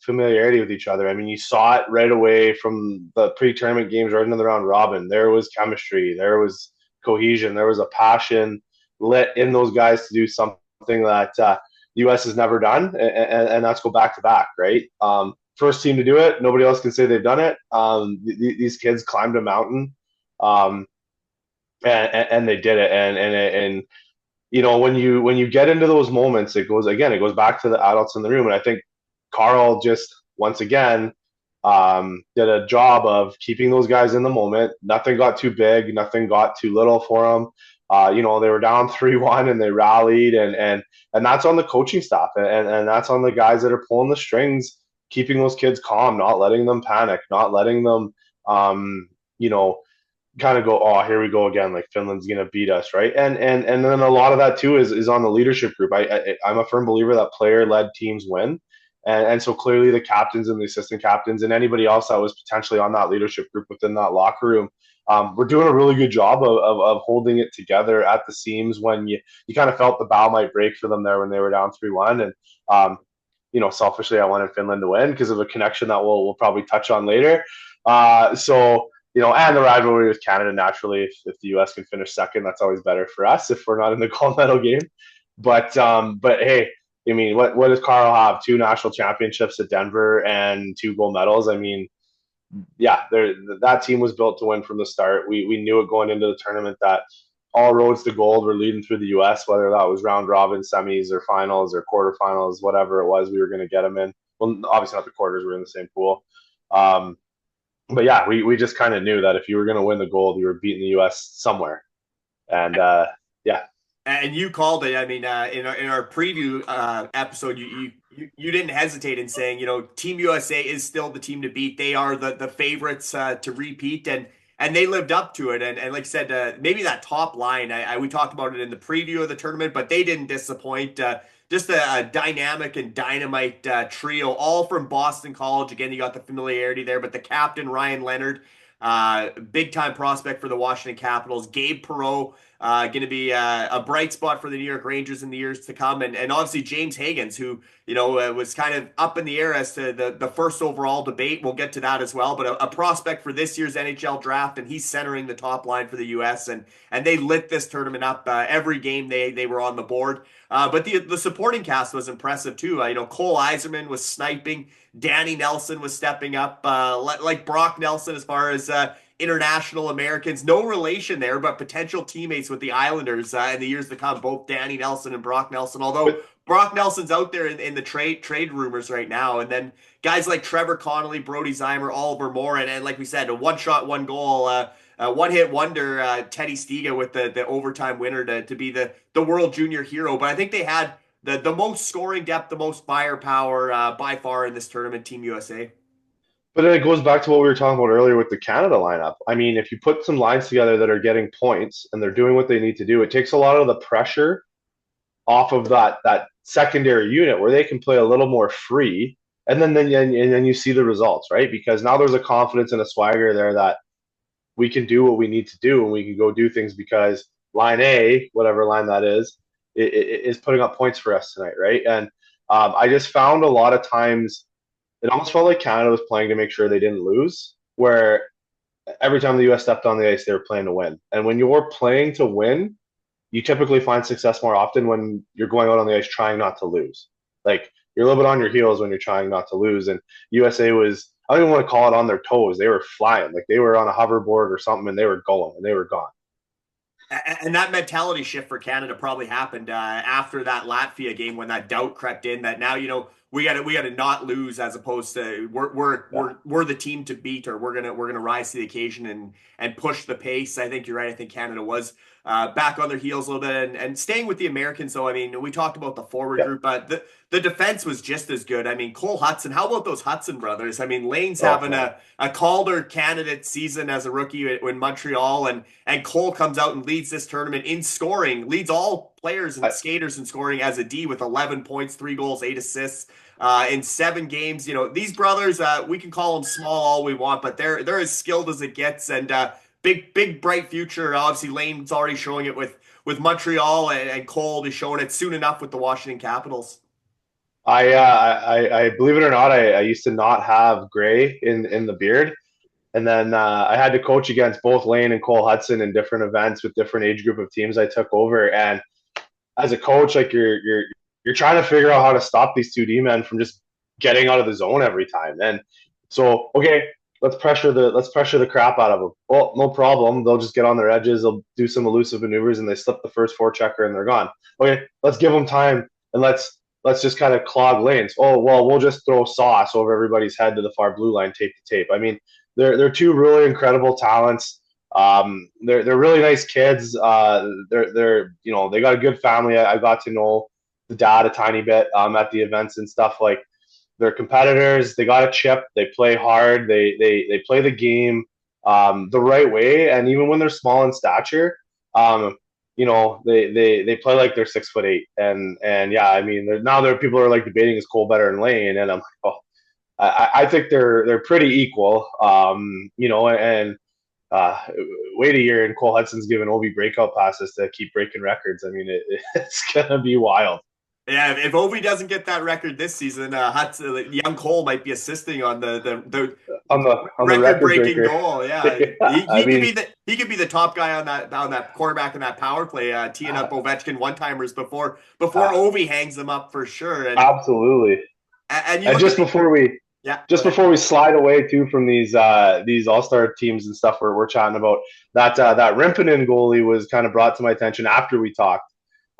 familiarity with each other. I mean, you saw it right away from the pre-tournament games right into the round robin. There was chemistry, there was cohesion, there was a passion lit in those guys to do something that the U.S. has never done, and that's go back to back, right? First team to do it. Nobody else can say they've done it. These kids climbed a mountain, um, and they did it. And you know, when you get into those moments, it goes back to the adults in the room. And I think Carl just once again did a job of keeping those guys in the moment. Nothing got too big, nothing got too little for them. You know, they were down 3-1 and they rallied, and that's on the coaching staff, and that's on the guys that are pulling the strings, keeping those kids calm, not letting them panic, not letting them you know, kind of go, oh, here we go again, like Finland's gonna beat us, right? And then a lot of that too is on the leadership group. I'm a firm believer that player led teams win, and so clearly the captains and the assistant captains and anybody else that was potentially on that leadership group within that locker room, we're doing a really good job of holding it together at the seams when you kind of felt the bow might break for them there when they were down 3-1. And you know, selfishly I wanted Finland to win because of a connection that we'll probably touch on later. So you know, and the rivalry with Canada, naturally, if the U.S. can finish second, that's always better for us if we're not in the gold medal game. But hey, I mean, what does Carl have? 2 national championships at Denver and 2 gold medals. I mean, yeah, that team was built to win from the start. We knew it going into the tournament that all roads to gold were leading through the U.S., whether that was round robin, semis, or finals, or quarterfinals, whatever it was, we were going to get them in. Well, obviously not the quarters; we were in the same pool. But yeah, we just kind of knew that if you were going to win the gold, you were beating the U.S. somewhere. And yeah. And you called it. I mean, in our preview episode, you didn't hesitate in saying, you know, Team USA is still the team to beat. They are the favorites to repeat, and they lived up to it. And like I said, maybe that top line, we talked about it in the preview of the tournament, but they didn't disappoint. Just a dynamic and dynamite trio, all from Boston College. Again, you got the familiarity there, but the captain, Ryan Leonard, big time prospect for the Washington Capitals. Gabe Perreault, going to be a bright spot for the New York Rangers in the years to come. And obviously James Higgins, who, you know, was kind of up in the air as to the first overall debate. We'll get to that as well. But a prospect for this year's NHL draft, and he's centering the top line for the U.S. And they lit this tournament up. Every game they were on the board. But the supporting cast was impressive too. You know, Cole Eiserman was sniping. Danny Nelson was stepping up, like Brock Nelson as far as international Americans. No relation there, but potential teammates with the Islanders in the years to come. Both Danny Nelson and Brock Nelson. Although Brock Nelson's out there in the trade rumors right now, and then guys like Trevor Connolly, Brody Zeimer, Oliver Moore, and like we said, a one shot, one goal. One-hit wonder, Teddy Stiga with the overtime winner to be the world junior hero. But I think they had the most scoring depth, the most firepower by far in this tournament, Team USA. But then it goes back to what we were talking about earlier with the Canada lineup. I mean, if you put some lines together that are getting points and they're doing what they need to do, it takes a lot of the pressure off of that secondary unit where they can play a little more free. And then you see the results, right? Because now there's a confidence and a swagger there that we can do what we need to do and we can go do things because line A, whatever line that is putting up points for us tonight, right? And I just found a lot of times it almost felt like Canada was playing to make sure they didn't lose, where every time the US stepped on the ice, they were playing to win. And when you're playing to win, you typically find success more often when you're going out on the ice trying not to lose. Like you're a little bit on your heels when you're trying not to lose. And USA was, I don't even want to call it on their toes. They were flying. Like they were on a hoverboard or something and they were going and they were gone. And that mentality shift for Canada probably happened after that Latvia game when that doubt crept in that now, we got to not lose as opposed to we're the team to beat, or we're gonna rise to the occasion and push the pace. I think you're right. I think Canada was back on their heels a little bit, and staying with the Americans. So I mean, we talked about the forward Yeah. group, but the defense was just as good. I mean, Cole Hudson. How about those Hudson brothers? I mean, Lane's Oh, having man. a Calder candidate season as a rookie in Montreal, and Cole comes out and leads this tournament in scoring, leads all players and I, skaters in scoring as a D with 11 points, 3 goals, 8 assists. In 7 games, these brothers, we can call them small all we want, but they're as skilled as it gets, and big bright future. Obviously, Lane's already showing it with Montreal, and Cole is showing it soon enough with the Washington Capitals. I believe it or not, I used to not have gray in the beard. And then I had to coach against both Lane and Cole Hudson in different events with different age group of teams I took over. And as a coach, like you're trying to figure out how to stop these two D men from just getting out of the zone every time. And so, okay, let's pressure the crap out of them. Well, no problem. They'll just get on their edges. They'll do some elusive maneuvers, and they slip the first forechecker, and they're gone. Okay, let's give them time, and let's just kind of clog lanes. Oh well, we'll just throw sauce over everybody's head to the far blue line, tape to tape. I mean, they're two really incredible talents. They're really nice kids. They're they got a good family. I got to know the dad a tiny bit at the events and stuff. Like they're competitors. They got a chip. They play hard. They play the game the right way. And even when they're small in stature, they play like they're 6'8". And yeah, I mean, now there are people who are like debating is Cole better than Lane, and I'm like, oh, I think they're pretty equal. And uh, wait a year, and Cole Hudson's giving Ovi breakout passes to keep breaking records. I mean, it's gonna be wild. Yeah, if Ovi doesn't get that record this season, young Cole might be assisting on the On the record record breaking breaker. goal. Yeah, Yeah, he, I he could mean, be the top guy on that quarterback in that power play, teeing up Ovechkin one timers before uh, Ovi hangs them up for sure. absolutely. And you And look at just the before we yeah, go just ahead. before we slide away too from these All Star teams and stuff we're chatting about, that Rimpinen goalie was kind of brought to my attention after we talked.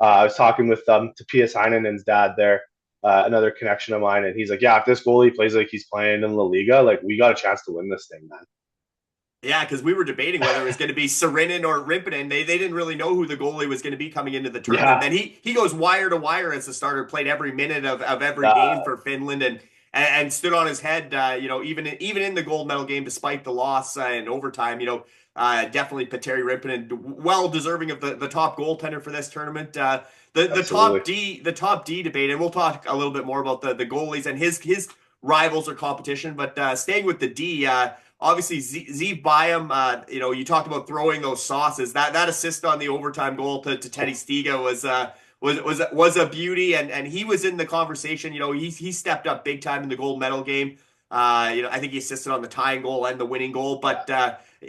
I was talking with Topias Heinenen's dad there, another connection of mine, and he's like, "Yeah, if this goalie plays like he's playing in La Liga, like we got a chance to win this thing, man." Yeah, because we were debating whether it was going to be Serinin or Rimpinen. They didn't really know who the goalie was going to be coming into the tournament. Yeah, Then he goes wire to wire as a starter, played every minute of every game uh, for Finland, and stood on his head. Even in the gold medal game, despite the loss in overtime. Definitely Petteri Rimpinen, well deserving of the top goaltender for this tournament. The absolutely. top D debate, and we'll talk a little bit more about the goalies and his rivals or competition. But staying with the D. Obviously, Zeev Byam, you talked about throwing those sauces. That assist on the overtime goal to Teddy Stiga was a beauty, and he was in the conversation. He stepped up big time in the gold medal game. I think he assisted on the tying goal and the winning goal, but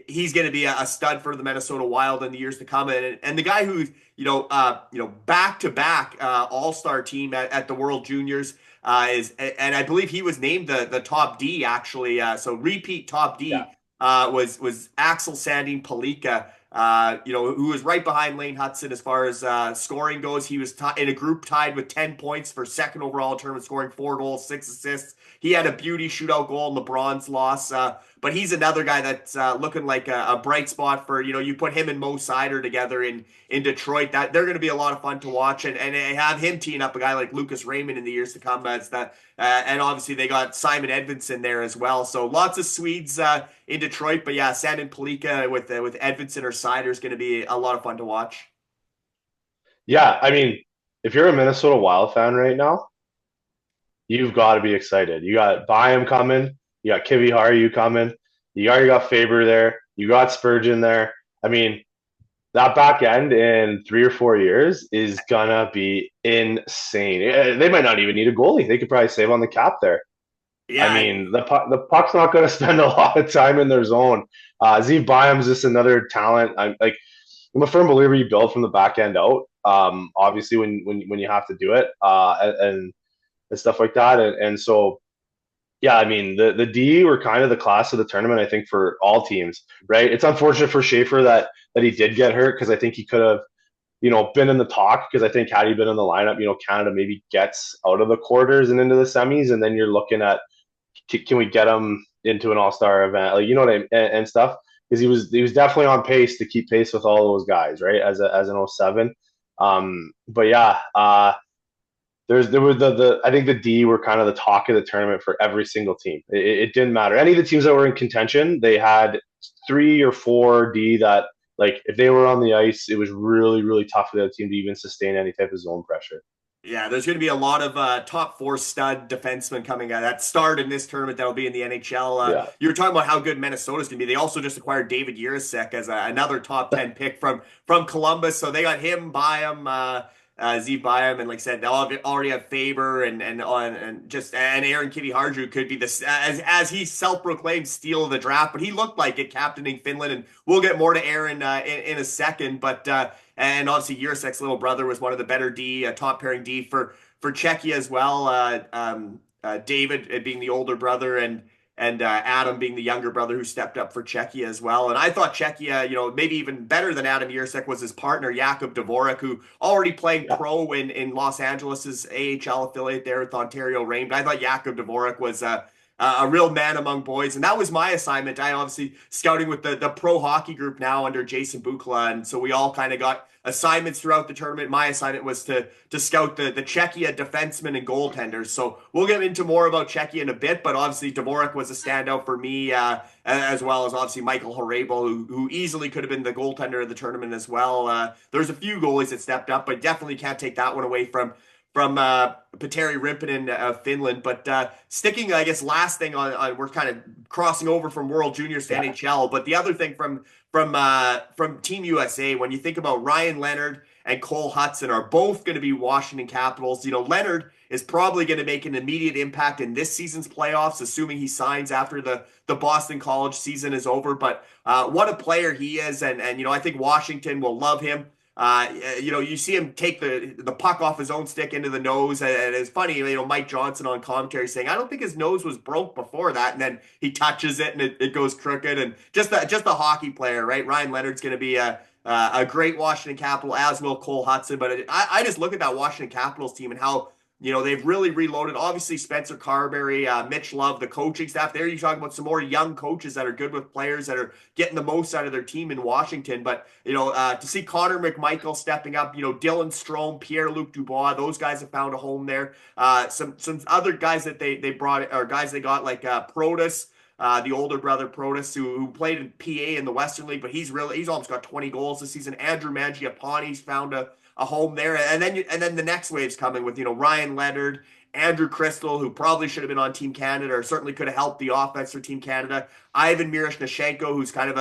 he's going to be a stud for the Minnesota Wild in the years to come. And the guy who back to back All Star team at the World Juniors. And I believe he was named the top D actually. So repeat top Yeah, D was Axel Sandin Palika. Who was right behind Lane Hudson as far as scoring goes. He was in a group tied with 10 points for second overall tournament, scoring 4 goals, 6 assists. He had a beauty shootout goal in the bronze loss. But he's another guy that's looking like a bright spot for, you put him and Mo Seider together in Detroit. That they're going to be a lot of fun to watch, and have him teeing up a guy like Lucas Raymond in the years to come. And obviously they got Simon Edvinsson there as well. So lots of Swedes in Detroit. But yeah, Sandin Palika with Edvinsson or Seider is going to be a lot of fun to watch. yeah. I mean, if you're a Minnesota Wild fan right now, you've got to be excited. You got Byam coming. You got Kivi Haru coming. You already got Faber there. You got Spurgeon there. I mean, that back end in 3 or 4 years is gonna be insane. They might not even need a goalie. They could probably save on the cap there. I Yeah, mean, the puck's not going to spend a lot of time in their zone. Zeev Byam's just another talent. I'm a firm believer you build from the back end out. Obviously, when you have to do it, and stuff like that, and so yeah, I mean the D were kind of the class of the tournament. I think for all teams, right? It's unfortunate for Schaefer that he did get hurt because I think he could have been in the talk because I think had he been in the lineup, Canada maybe gets out of the quarters and into the semis, and then you're looking at can we get him into an all-star event, like what I mean, and stuff, because he was definitely on pace to keep pace with all those guys, right? As an '07. But yeah, there were I think the D were kind of the talk of the tournament for every single team. It didn't matter. Any of the teams that were in contention, they had 3 or 4 D that, like, if they were on the ice, it was really, really tough for the team to even sustain any type of zone pressure. yeah, there's going to be a lot of top four stud defensemen coming out that starred in this tournament that'll be in the NHL. Yeah. You were talking about how good Minnesota's going to be. They also just acquired David Jiricek as another top 10 pick from Columbus. So they got him, Byam, Zeev Byam, and like I said, they already have Faber and Aaron Kiviharju could be this as he self-proclaimed steal of the draft, but he looked like it captaining Finland, and we'll get more to Aaron in a second, but. And obviously, Jursek's little brother was one of the better top pairing D for Czechia as well. David being the older brother, and Adam being the younger brother who stepped up for Czechia as well. And I thought Czechia, maybe even better than Adam Jurek was his partner, Jakub Dvorak, who already playing Yeah. pro in Los Angeles' AHL affiliate there with Ontario Reign. But I thought Jakub Dvorak was a real man among boys. And that was my assignment. I obviously scouting with the pro hockey group now under Jason Bukla. And so we all kind of got assignments throughout the tournament. My assignment was to scout the Czechia defensemen and goaltenders. So we'll get into more about Czechia in a bit, but obviously Dvorak was a standout for me, as well as obviously Michael Horebel, who easily could have been the goaltender of the tournament as well. There's a few goalies that stepped up, but definitely can't take that one away from Petteri Rimpinen of Finland. But sticking, I guess, last thing on we're kind of crossing over from World Juniors to Yeah. NHL. But the other thing from Team USA, when you think about Ryan Leonard and Cole Hudson are both going to be Washington Capitals. Leonard is probably going to make an immediate impact in this season's playoffs, assuming he signs after the Boston College season is over. But what a player he is, and I think Washington will love him. You see him take the puck off his own stick into the nose, and it's funny. Mike Johnson on commentary saying, "I don't think his nose was broke before that," and then he touches it and it goes crooked. And just a hockey player, right? Ryan Leonard's going to be a great Washington Capital, as will Cole Hudson. But I just look at that Washington Capitals team and how they've really reloaded. Obviously, Spencer Carberry, Mitch Love, the coaching staff. There, you talk about some more young coaches that are good with players that are getting the most out of their team in Washington. But to see Connor McMichael stepping up, Dylan Strome, Pierre-Luc Dubois, those guys have found a home there. Some other guys that they brought, or guys they got, like Protas. The older brother Protas, who played in PA in the Western League, but he's almost got 20 goals this season. Andrew Mangiapane's found a home there, and then the next wave's coming with Ryan Leonard, Andrew Crystal, who probably should have been on Team Canada, or certainly could have helped the offense for Team Canada. Ivan Miroshnichenko, who's kind of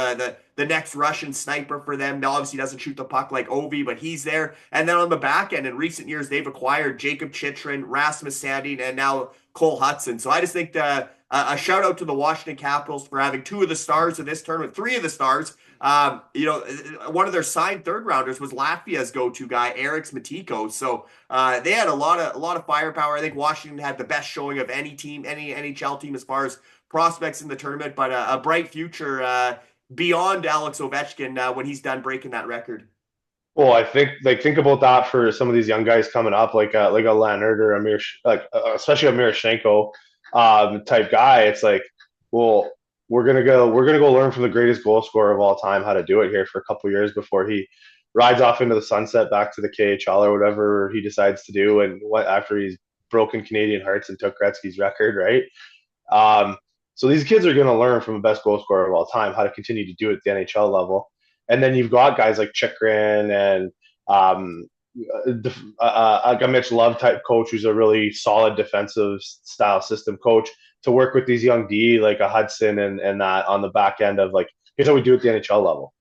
the next Russian sniper for them. Now, obviously, doesn't shoot the puck like Ovi, but he's there. And then on the back end, in recent years, they've acquired Jacob Chychrun, Rasmus Sandin, and now Cole Hudson. So I just think a shout out to the Washington Capitals for having two of the stars of this tournament, three of the stars. One of their signed third rounders was Latvia's go-to guy, Eriks Matiko. So they had a lot of firepower. I think Washington had the best showing of any team, any NHL team, as far as prospects in the tournament. But a bright future beyond Alex Ovechkin when he's done breaking that record. Well, I think about that for some of these young guys coming up, like a Leonard or especially a Miroshnichenko type guy. It's like, well, we're gonna go learn from the greatest goal scorer of all time how to do it here for a couple years before he rides off into the sunset back to the KHL or whatever he decides to do, and what after he's broken Canadian hearts and took Gretzky's record, right? Um, so these kids are going to learn from the best goal scorer of all time how to continue to do it at the NHL level. And then you've got guys like Chychrun and like a Mitch Love type coach who's a really solid defensive style system coach to work with these young D like a Hudson and that on the back end of, like, here's how we do it at the NHL level,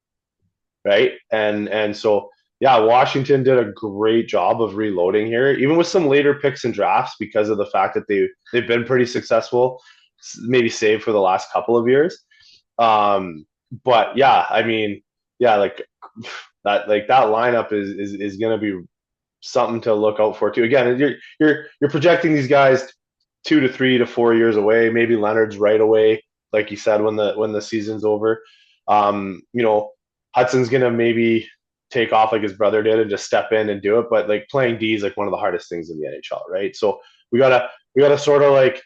right? And so yeah, Washington did a great job of reloading here, even with some later picks and drafts because of the fact that they've been pretty successful, maybe save for the last couple of years. Um, but yeah, I mean, yeah, like that lineup is going to be something to look out for too. Again, you're projecting these guys 2 to 3 to 4 years away. Maybe Leonard's right away, like you said, when the season's over. You know, Hudson's gonna maybe take off like his brother did and just step in and do it. But like playing D is like one of the hardest things in the NHL, right? So we gotta sort of like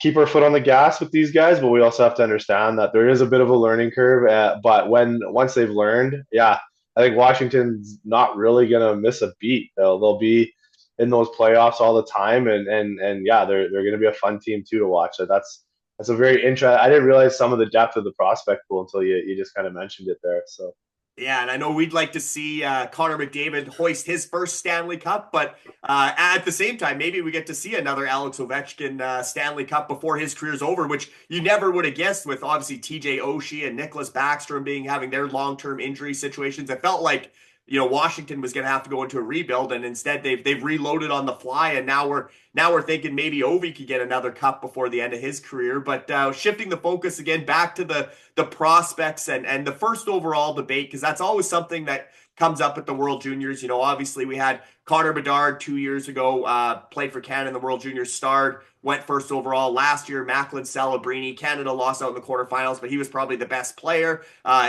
keep our foot on the gas with these guys, but we also have to understand that there is a bit of a learning curve. But once they've learned, yeah, I think Washington's not really gonna miss a beat. They'll be in those playoffs all the time, and yeah, they're gonna be a fun team too to watch. So that's a very interesting. I didn't realize some of the depth of the prospect pool until you just kind of mentioned it there. So Yeah, and I know we'd like to see Connor McDavid hoist his first Stanley Cup, but at the same time, maybe we get to see another Alex Ovechkin Stanley Cup before his career's over, which you never would have guessed with obviously TJ Oshie and Nicholas Backstrom having their long-term injury situations. It felt like Washington was going to have to go into a rebuild, and instead they've reloaded on the fly, and now we're thinking maybe Ovi could get another cup before the end of his career. But shifting the focus again back to the prospects and the first overall debate, because that's always something that comes up at the World Juniors. Obviously we had Connor Bedard 2 years ago, played for Canada in the World Juniors, starred, went first overall. Last year, Macklin Celebrini, Canada lost out in the quarterfinals, but he was probably the best player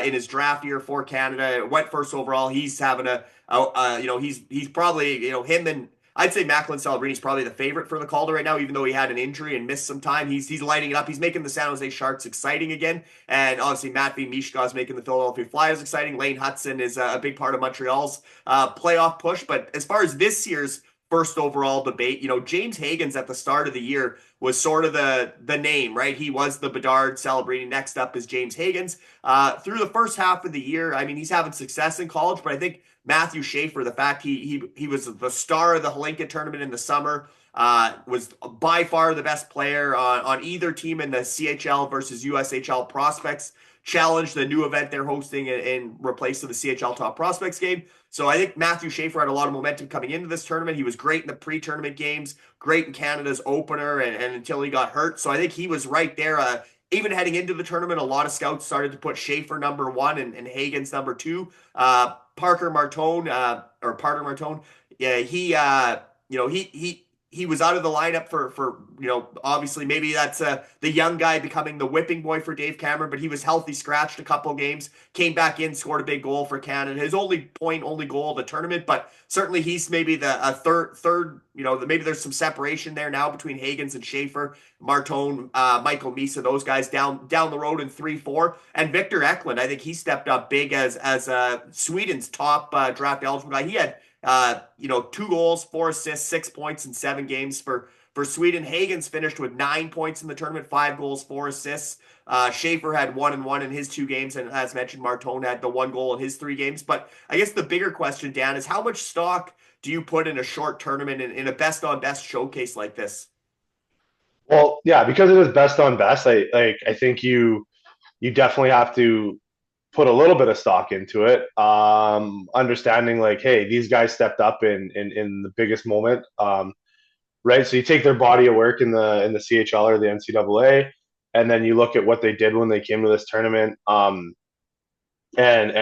in his draft year for Canada. Went first overall. He's having he's probably, him and I'd say Macklin Celebrini is probably the favorite for the Calder right now, even though he had an injury and missed some time. He's lighting it up. He's making the San Jose Sharks exciting again. And obviously, Matvei Michkov is making the Philadelphia Flyers exciting. Lane Hudson is a big part of Montreal's playoff push. But as far as this year's first overall debate, James Hagens at the start of the year was sort of the name, right? He was the Bedard Celebrini. Next up is James Hagens. Through the first half of the year, I mean, he's having success in college, but I think Matthew Schaefer, the fact he was the star of the Hlinka tournament in the summer, was by far the best player on either team in the CHL versus USHL Prospects Challenge, the new event they're hosting in replace of the CHL Top Prospects game. So I think Matthew Schaefer had a lot of momentum coming into this tournament. He was great in the pre-tournament games, great in Canada's opener, and until he got hurt. So I think he was right there. Even heading into the tournament, a lot of scouts started to put Schaefer number one and Hagens number two. Parker Martone, Parker Martone, yeah, he was out of the lineup for obviously maybe that's the young guy becoming the whipping boy for Dave Cameron, but he was healthy, scratched a couple games, came back in, scored a big goal for Canada. His only goal of the tournament, but certainly he's maybe the third. Maybe there's some separation there now between Hagens and Schaefer, Martone, Michael Misa, those guys down the road in 3-4, and Victor Eklund. I think he stepped up big as Sweden's top draft eligible guy. He had 2 goals, 4 assists, 6 points in 7 games for Sweden. Hagens finished with 9 points in the tournament, 5 goals, 4 assists. Schaefer had 1-1 in his 2 games, and as mentioned, Martone had the 1 goal in his 3 games. But I guess the bigger question, Dan, is how much stock do you put in a short tournament in a best on best showcase like this? well, yeah, because it is best on best. I think you definitely have to put a little bit of stock into it. Understanding like, hey, these guys stepped up in the biggest moment. Right. So you take their body of work in the CHL or the NCAA, and then you look at what they did when they came to this tournament, and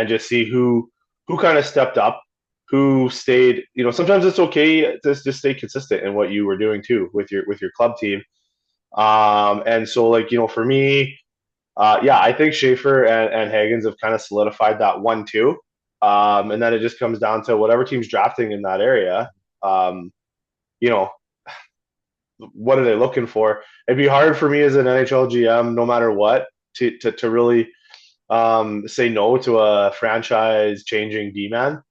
just see who kind of stepped up, who stayed. Sometimes it's okay to just stay consistent in what you were doing too with your club team. And so like for me, yeah, I think Schaefer and Hagens have kind of solidified that 1-2. And then it just comes down to whatever team's drafting in that area. Um, you know, what are they looking for? It'd be hard for me as an NHL GM, no matter what, to really say no to a franchise changing D man.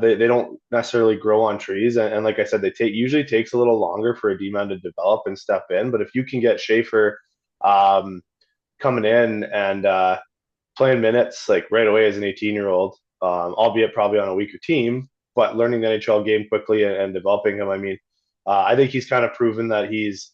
They don't necessarily grow on trees, and like I said, usually takes a little longer for a D man to develop and step in. But if you can get Schaefer um, coming in and playing minutes like right away as an 18-year-old, albeit probably on a weaker team, but learning the NHL game quickly and developing him. I mean, I think he's kind of proven that he's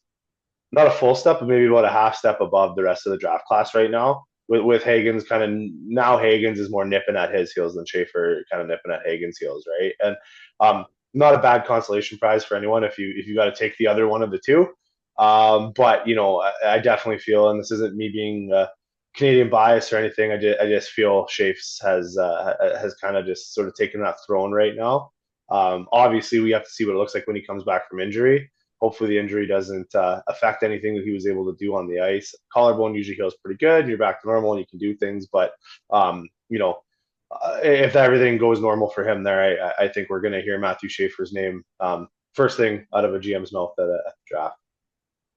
not a full step, but maybe about a half step above the rest of the draft class right now. with Hagen's kind of now Hagen's is more nipping at his heels than Schaefer kind of nipping at Hagen's heels, right? And um, not a bad consolation prize for anyone if you got to take the other one of the two. But I definitely feel, and this isn't me being Canadian bias or anything. I just feel Shafes has kind of just sort of taken that throne right now. Obviously, we have to see what it looks like when he comes back from injury. Hopefully, the injury doesn't affect anything that he was able to do on the ice. Collarbone usually heals pretty good. You're back to normal and you can do things. But if everything goes normal for him there, I think we're going to hear Matthew Schaefer's name first thing out of a GM's mouth at the draft.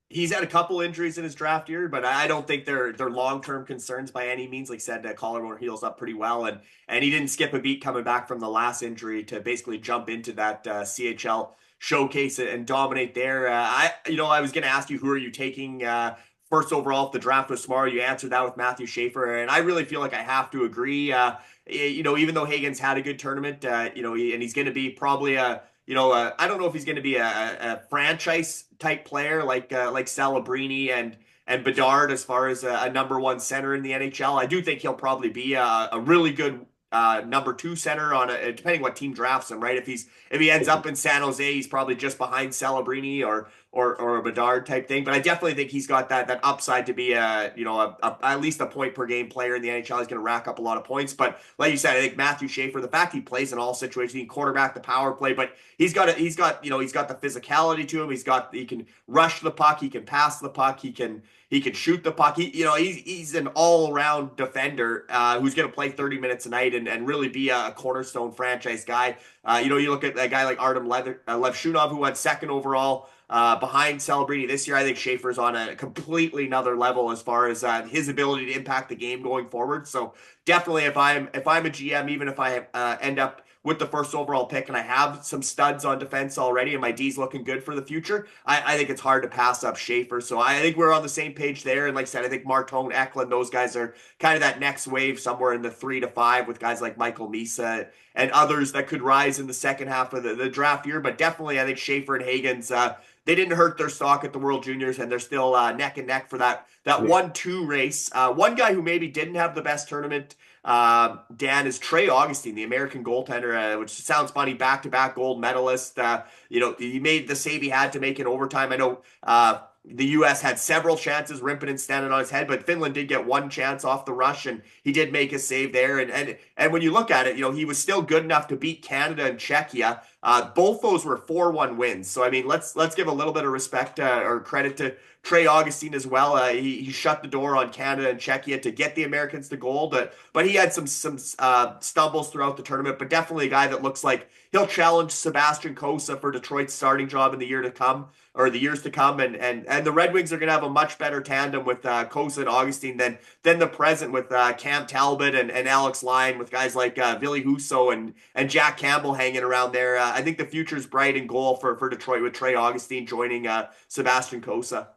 He's had a couple injuries in his draft year, but I don't think they're long-term concerns by any means. Like I said, collarbone heals up pretty well, and he didn't skip a beat coming back from the last injury to basically jump into that CHL showcase and dominate there. I was going to ask you, who are you taking first overall if the draft was tomorrow? You answered that with Matthew Schaefer, and I really feel like I have to agree. Even though Hagen's had a good tournament, and he's going to be probably I don't know if he's going to be a franchise type player like Celebrini and Bedard as far as a number one center in the NHL. I do think he'll probably be a really good number two center depending what team drafts him, right? If he ends up in San Jose, he's probably just behind Celebrini or a Bedard type thing. But I definitely think he's got that upside to be at least a point per game player in the NHL. He's going to rack up a lot of points. But like you said, I think Matthew Schaefer, the fact he plays in all situations, he can quarterback the power play, but he's got the physicality to him. He can rush the puck, he can pass the puck, he can shoot the puck. He's an all-around defender who's going to play 30 minutes a night and really be a cornerstone franchise guy. You look at a guy like Artem Levshunov, who went second overall behind Celebrini this year. I think Schaefer's on a completely another level as far as his ability to impact the game going forward. So definitely, if I'm a GM, even if I end up with the first overall pick and I have some studs on defense already and my D's looking good for the future, I think it's hard to pass up Schaefer. So I think we're on the same page there. And like I said, I think Martone, Eklund, those guys are kind of that next wave somewhere in the 3 to 5 with guys like Michael Misa and others that could rise in the second half of the draft year. But definitely, I think Schaefer and Hagen's, they didn't hurt their stock at the World Juniors, and they're still neck and neck for that 1-2 race. One guy who maybe didn't have the best tournament, Dan, is Trey Augustine, the American goaltender, which sounds funny, back-to-back gold medalist. He made the save he had to make in overtime. I know the U.S. had several chances, Rimpinen standing on his head, but Finland did get one chance off the rush, and he did make a save there. And when you look at it, he was still good enough to beat Canada and Czechia. Both those were 4-1 wins. So I mean, let's give a little bit of respect or credit to Trey Augustine as well. He shut the door on Canada and Czechia to get the Americans to gold, but he had some stumbles throughout the tournament. But definitely a guy that looks like he'll challenge Sebastian Cossa for Detroit's starting job in the years to come. And the Red Wings are going to have a much better tandem with Cossa and Augustine than the present with Cam Talbot and Alex Lyon, with guys like Ville Husso and Jack Campbell hanging around there. I think the future's bright in goal for Detroit with Trey Augustine joining Sebastian Cossa.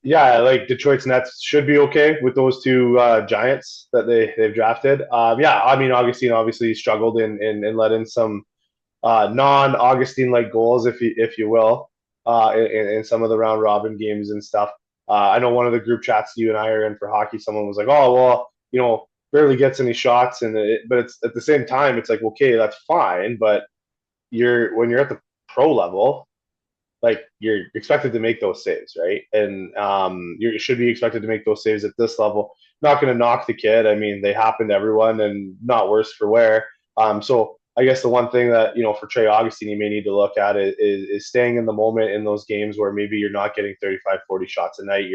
Yeah, like Detroit's Nets should be okay with those two giants that they've drafted. Yeah, I mean, Augustine obviously struggled and let in some non-Augustine like goals, if you will, in some of the round robin games and stuff. I know one of the group chats you and I are in for hockey, someone was like, "Oh, well, barely gets any shots," but it's at the same time, it's like, okay, that's fine, but when you're at the pro level, like you're expected to make those saves, right? And you should be expected to make those saves at this level. Not going to knock the kid. I mean, they happen to everyone, and not worse for wear. So I guess the one thing that for Trey Augustine you may need to look at is staying in the moment in those games where maybe you're not getting 35, 40 shots a night.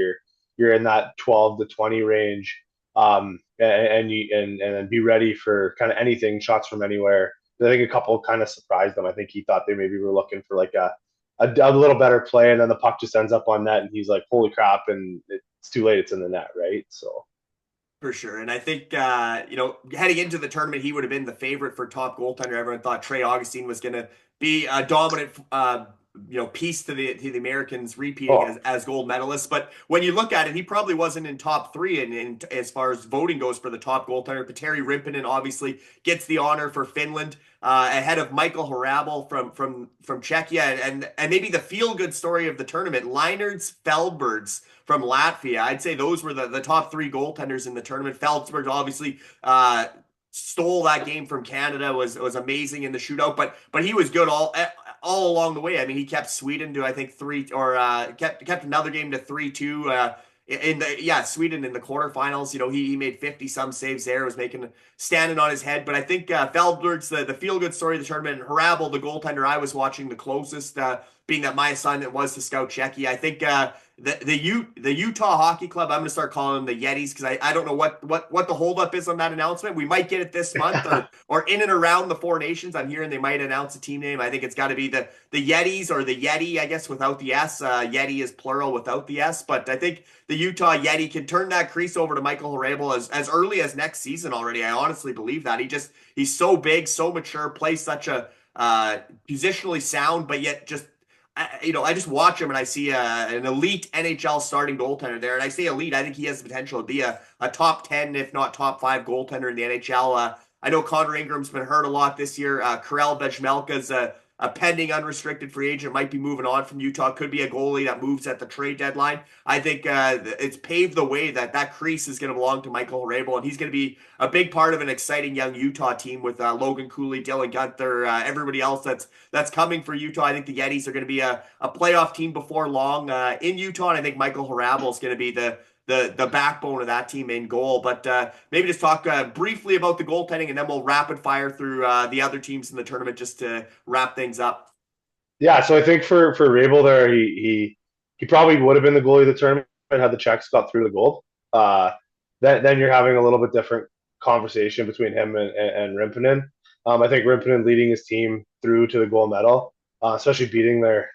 You're in that 12 to 20 range, and then be ready for kind of anything, shots from anywhere. I think a couple kind of surprised them. I think he thought they maybe were looking for like a little better play, and then the puck just ends up on net, and he's like, "Holy crap!" And it's too late; it's in the net, right? So, for sure. And I think heading into the tournament, he would have been the favorite for top goaltender. Everyone thought Trey Augustine was going to be a dominant piece to the Americans repeating Oh, as gold medalists. But when you look at it, he probably wasn't in top three in as far as voting goes for the top goaltender. Petteri Rimpinen obviously gets the honor for Finland, ahead of Michael Hrabal from Czechia, and maybe the feel good story of the tournament, Lainerts Feldbergs from Latvia. I'd say those were the top three goaltenders in the tournament. Feldberg obviously stole that game from Canada, was amazing in the shootout, but he was good all along the way. I mean, he kept Sweden to I think three, or kept another game to 3-2. Sweden in the quarterfinals. He made 50 some saves there. Was standing on his head. But I think Feldberg's the feel good story of the tournament. And Hrabal, the goaltender I was watching the closest, being that my assignment was to scout Czechia. I think the Utah Hockey Club, I'm going to start calling them the Yetis, because I don't know what the holdup is on that announcement. We might get it this month, or in and around the Four Nations. I'm hearing they might announce a team name. I think it's got to be the Yetis, or the Yeti, I guess, without the S. Yeti is plural without the S. But I think the Utah Yeti can turn that crease over to Michael Hrabal as early as next season already. I honestly believe that. He's so big, so mature, plays such a positionally sound, but yet just I just watch him and I see an elite NHL starting goaltender there. And I say elite, I think he has the potential to be a top 10, if not top 5 goaltender in the NHL. I know Connor Ingram's been hurt a lot this year. Karel Vejmelka's a pending unrestricted free agent, might be moving on from Utah, could be a goalie that moves at the trade deadline. I think it's paved the way that crease is going to belong to Michael Hrabal, and he's going to be a big part of an exciting young Utah team with Logan Cooley, Dylan Gunther, everybody else that's coming for Utah. I think the Yetis are going to be a playoff team before long in Utah, and I think Michael Hrabal is going to be the backbone of that team in goal. But maybe just talk briefly about the goaltending, and then we'll rapid fire through the other teams in the tournament just to wrap things up. yeah. So I think for Rabel there, he probably would have been the goalie of the tournament had the Czechs got through the gold. Then you're having a little bit different conversation between him and Rimpinen. I think Rimpinen leading his team through to the gold medal, especially beating their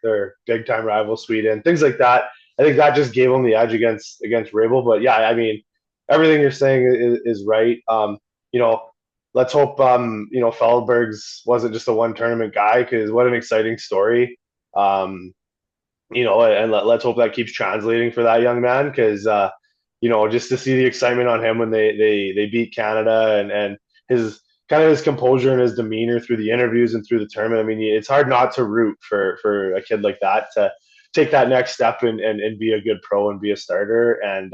big time rival Sweden, things like that. I think that just gave him the edge against Rabel. But yeah, I mean, everything you're saying is right. Let's hope Feldbergs wasn't just a one tournament guy, because what an exciting story. And let's hope that keeps translating for that young man, because just to see the excitement on him when they beat Canada, and his kind of his composure and his demeanor through the interviews and through the tournament. I mean, it's hard not to root for a kid like that to take that next step and be a good pro and be a starter, and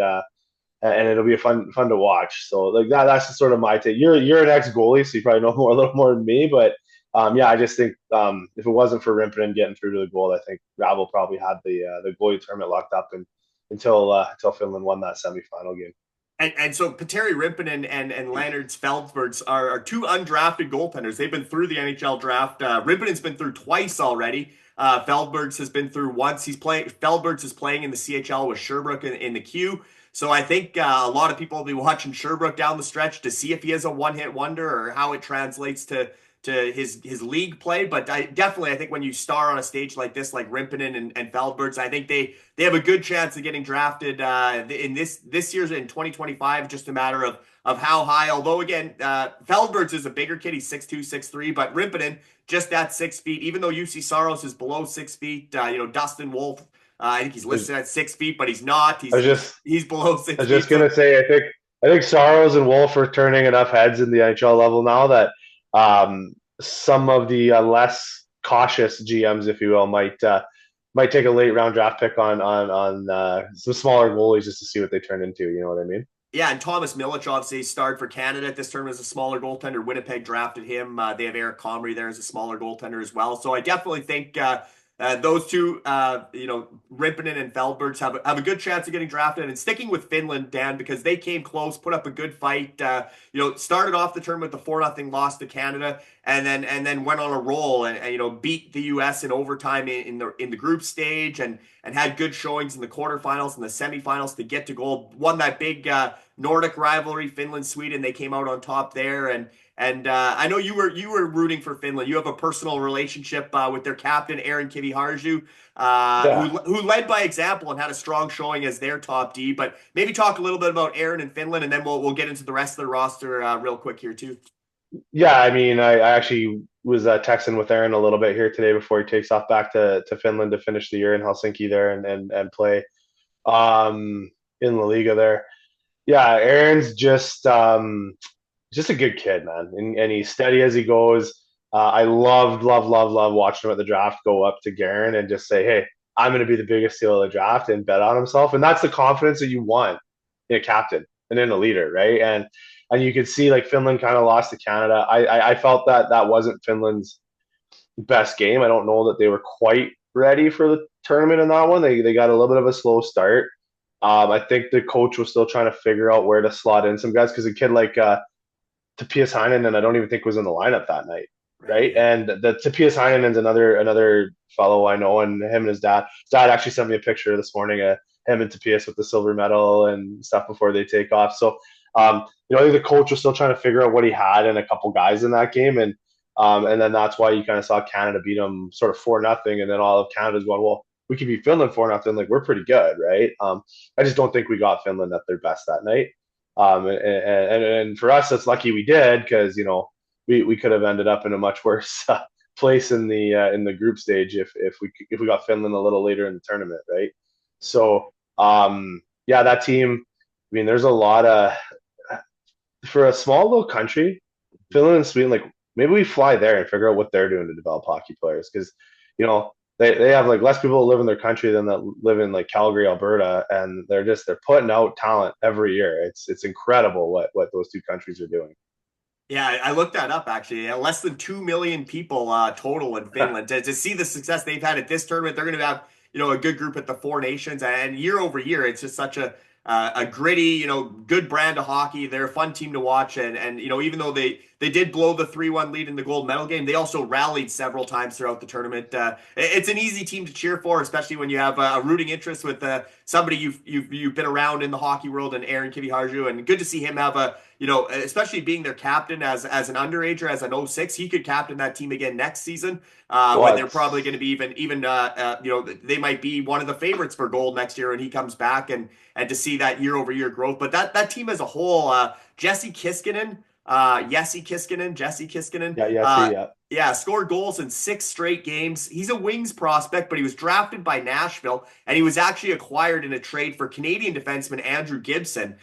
it'll be fun to watch. So like that's the sort of my take. You're an ex goalie, so you probably know a little more than me, but I just think if it wasn't for Rimpinen getting through to the goal, I think Rabel probably had the goalie tournament locked up until Finland won that semifinal game. And so Petteri Rimpinen and Lainerts Feldbergs are two undrafted goaltenders. They've been through the NHL draft. Rimpinen's been through twice already. Feldbergs has been through once. Feldbergs is playing in the CHL with Sherbrooke in the Q. So I think a lot of people will be watching Sherbrooke down the stretch to see if he is a one-hit wonder or how it translates to his league play. But I think when you star on a stage like this, like Rimpinen and Feldbergs, I think they have a good chance of getting drafted in this year's in 2025. Just a matter of how high. Although again, Feldbergs is a bigger kid. He's 6'2", 6'3", but Rimpinen just at 6 feet. Even though UC Saros is below 6 feet, Dustin Wolf, I think he's listed at 6 feet, but he's not. He's below 6 feet. I was just gonna say, I think Saros and Wolf are turning enough heads in the NHL level now that some of the less cautious GMs, if you will, might take a late round draft pick on some smaller goalies just to see what they turn into. You know what I mean? Yeah, and Thomas Milic obviously starred for Canada at this tournament as a smaller goaltender. Winnipeg drafted him. They have Eric Comrie there as a smaller goaltender as well. So I definitely think those two, Rimpinen and Feldbergs have a good chance of getting drafted. And sticking with Finland, Dan, because they came close, put up a good fight. Started off the tournament with the 4-0 loss to Canada, and then went on a roll and beat the U.S. in overtime in the group stage, and had good showings in the quarterfinals and the semifinals to get to gold. Won that big Nordic rivalry, Finland-Sweden. They came out on top there, and I know you were rooting for Finland. You have a personal relationship with their captain, Aaron Kiviharju, who led by example and had a strong showing as their top D. But maybe talk a little bit about Aaron and Finland, and then we'll get into the rest of the roster real quick here too. Yeah, I mean, I actually was texting with Aaron a little bit here today before he takes off back to Finland to finish the year in Helsinki there and play um, in La Liga there. Yeah, Aaron's just a good kid, man, and he's steady as he goes. I love watching him at the draft go up to Garen and just say, "Hey, I'm going to be the biggest steal of the draft," and bet on himself, and that's the confidence that you want in a captain and in a leader, right? And you could see like Finland kind of lost to Canada. I felt that that wasn't Finland's best game. I don't know that they were quite ready for the tournament in that one. They got a little bit of a slow start. I think the coach was still trying to figure out where to slot in some guys because a kid like Topias Heinonen, I don't even think was in the lineup that night, Right. right? Yeah. And the Topias Heinenen's another fellow I know, and him and his dad. His dad actually sent me a picture this morning of him and Topias with the silver medal and stuff before they take off. So, I think the coach was still trying to figure out what he had and a couple guys in that game, and then that's why you kind of saw Canada beat them sort of 4-0, and then all of Canada's going, well, we could beat Finland 4-0, like we're pretty good, right? I just don't think we got Finland at their best that night. And for us, it's lucky we did because we could have ended up in a much worse place in the group stage if we got Finland a little later in the tournament, right? So yeah, that team. I mean, there's a lot of for a small little country, Finland and Sweden. Like maybe we fly there and figure out what they're doing to develop hockey players because they have like less people that live in their country than that live in like Calgary, Alberta, and they're putting out talent every year. It's incredible what those two countries are doing. Yeah, I looked that up actually. Less than 2 million people total in Finland. To see the success they've had at this tournament, they're going to have, a good group at the Four Nations. And year over year, it's just such a gritty, good brand of hockey. They're a fun team to watch. And even though they did blow the 3-1 lead in the gold medal game, they also rallied several times throughout the tournament. It's an easy team to cheer for, especially when you have a rooting interest with somebody you've been around in the hockey world, and Aaron Kiviharju. And good to see him have especially being their captain as an underager, as an 06, he could captain that team again next season when they're What? probably going to be they might be one of the favorites for gold next year, and he comes back and to see that year over year growth. But that team as a whole, Jesse Kiskinen, Jesse Kiskinen, Yeah, yeah, see, yeah. yeah, scored goals in 6 straight games. He's a wings prospect, but he was drafted by Nashville, and he was actually acquired in a trade for Canadian defenseman Andrew Gibson.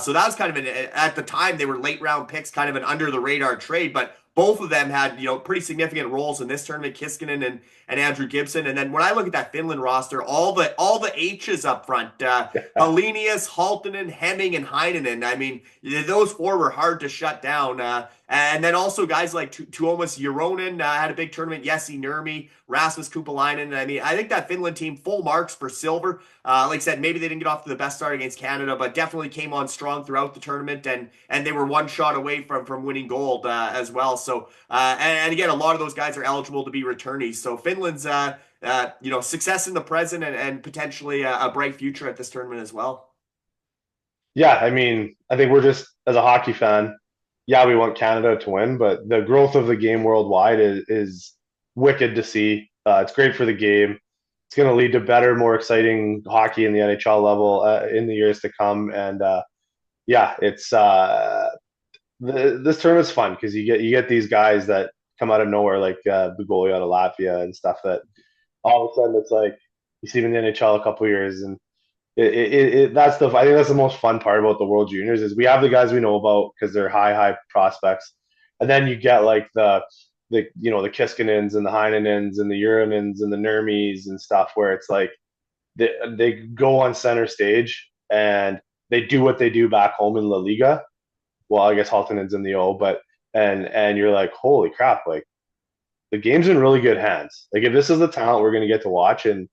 So that was kind of at the time they were late round picks, kind of an under the radar trade, but both of them had pretty significant roles in this tournament, Kiskinen and Andrew Gibson. And then when I look at that Finland roster, all the H's up front, Helenius, Halttunen, Hemming, and Heinonen. I mean, those four were hard to shut down. And then also guys like Tuomas Juronen had a big tournament. Jesse Nurmi, Rasmus Kupalainen. I mean, I think that Finland team, full marks for silver. Like I said, maybe they didn't get off to the best start against Canada, but definitely came on strong throughout the tournament, and they were one shot away from winning gold as well. So and again, a lot of those guys are eligible to be returnees. So Finland's success in the present and potentially a bright future at this tournament as well. Yeah, I mean, I think we're just as a hockey fan, yeah, we want Canada to win, but the growth of the game worldwide is wicked to see. It's great for the game. It's going to lead to better, more exciting hockey in the NHL level in the years to come. And yeah, it's this tournament's fun because you get these guys that come out of nowhere, like the goalie out of Latvia and stuff. That all of a sudden it's like you see him in the NHL a couple years, and I think that's the most fun part about the World Juniors is we have the guys we know about because they're high prospects, and then you get like the Kiskanens and the Heinenens and the Urinens and the Nurmies and stuff where it's like they go on center stage and they do what they do back home in La Liga. Well, I guess Haltonen's in the O, but and you're like, holy crap, like the game's in really good hands. Like if this is the talent we're going to get to watch and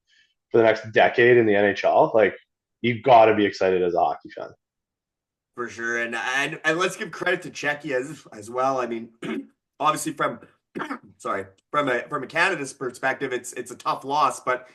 for the next decade in the NHL, like you've got to be excited as a hockey fan. For sure. And let's give credit to Czechia as well. I mean, obviously sorry, from a Canada's perspective, it's a tough loss, but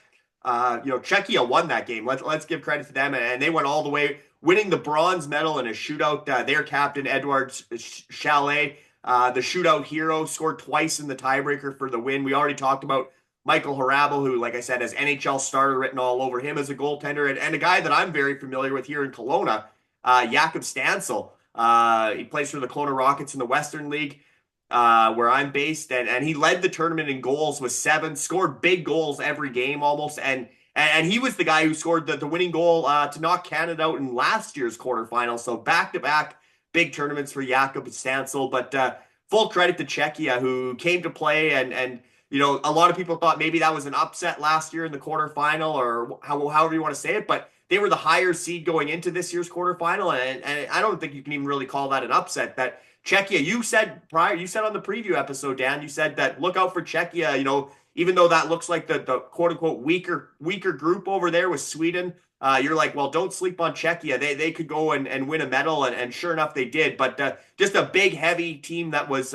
Czechia won that game. Let's give credit to them, and they went all the way, winning the bronze medal in a shootout. Their captain Edouard Chalet, the shootout hero, scored twice in the tiebreaker for the win. We already talked about Michael Harabel, who, like I said, has NHL starter written all over him as a goaltender, and a guy that I'm very familiar with here in Kelowna, Jakob Stansel. He plays for the Kelowna Rockets in the Western League. where I'm based, and he led the tournament in goals with 7, scored big goals every game almost, and he was the guy who scored the winning goal to knock Canada out in last year's quarterfinal. So back-to-back big tournaments for Jakob Stancil, but full credit to Czechia, who came to play, and a lot of people thought maybe that was an upset last year in the quarterfinal, or however you want to say it, but they were the higher seed going into this year's quarterfinal, and I don't think you can even really call that an upset. That Czechia, you said on the preview episode, Dan, you said that look out for Czechia, even though that looks like the quote unquote weaker group over there with Sweden, you're like, well, don't sleep on Czechia. They could go and win a medal, and sure enough, they did. But just a big, heavy team that was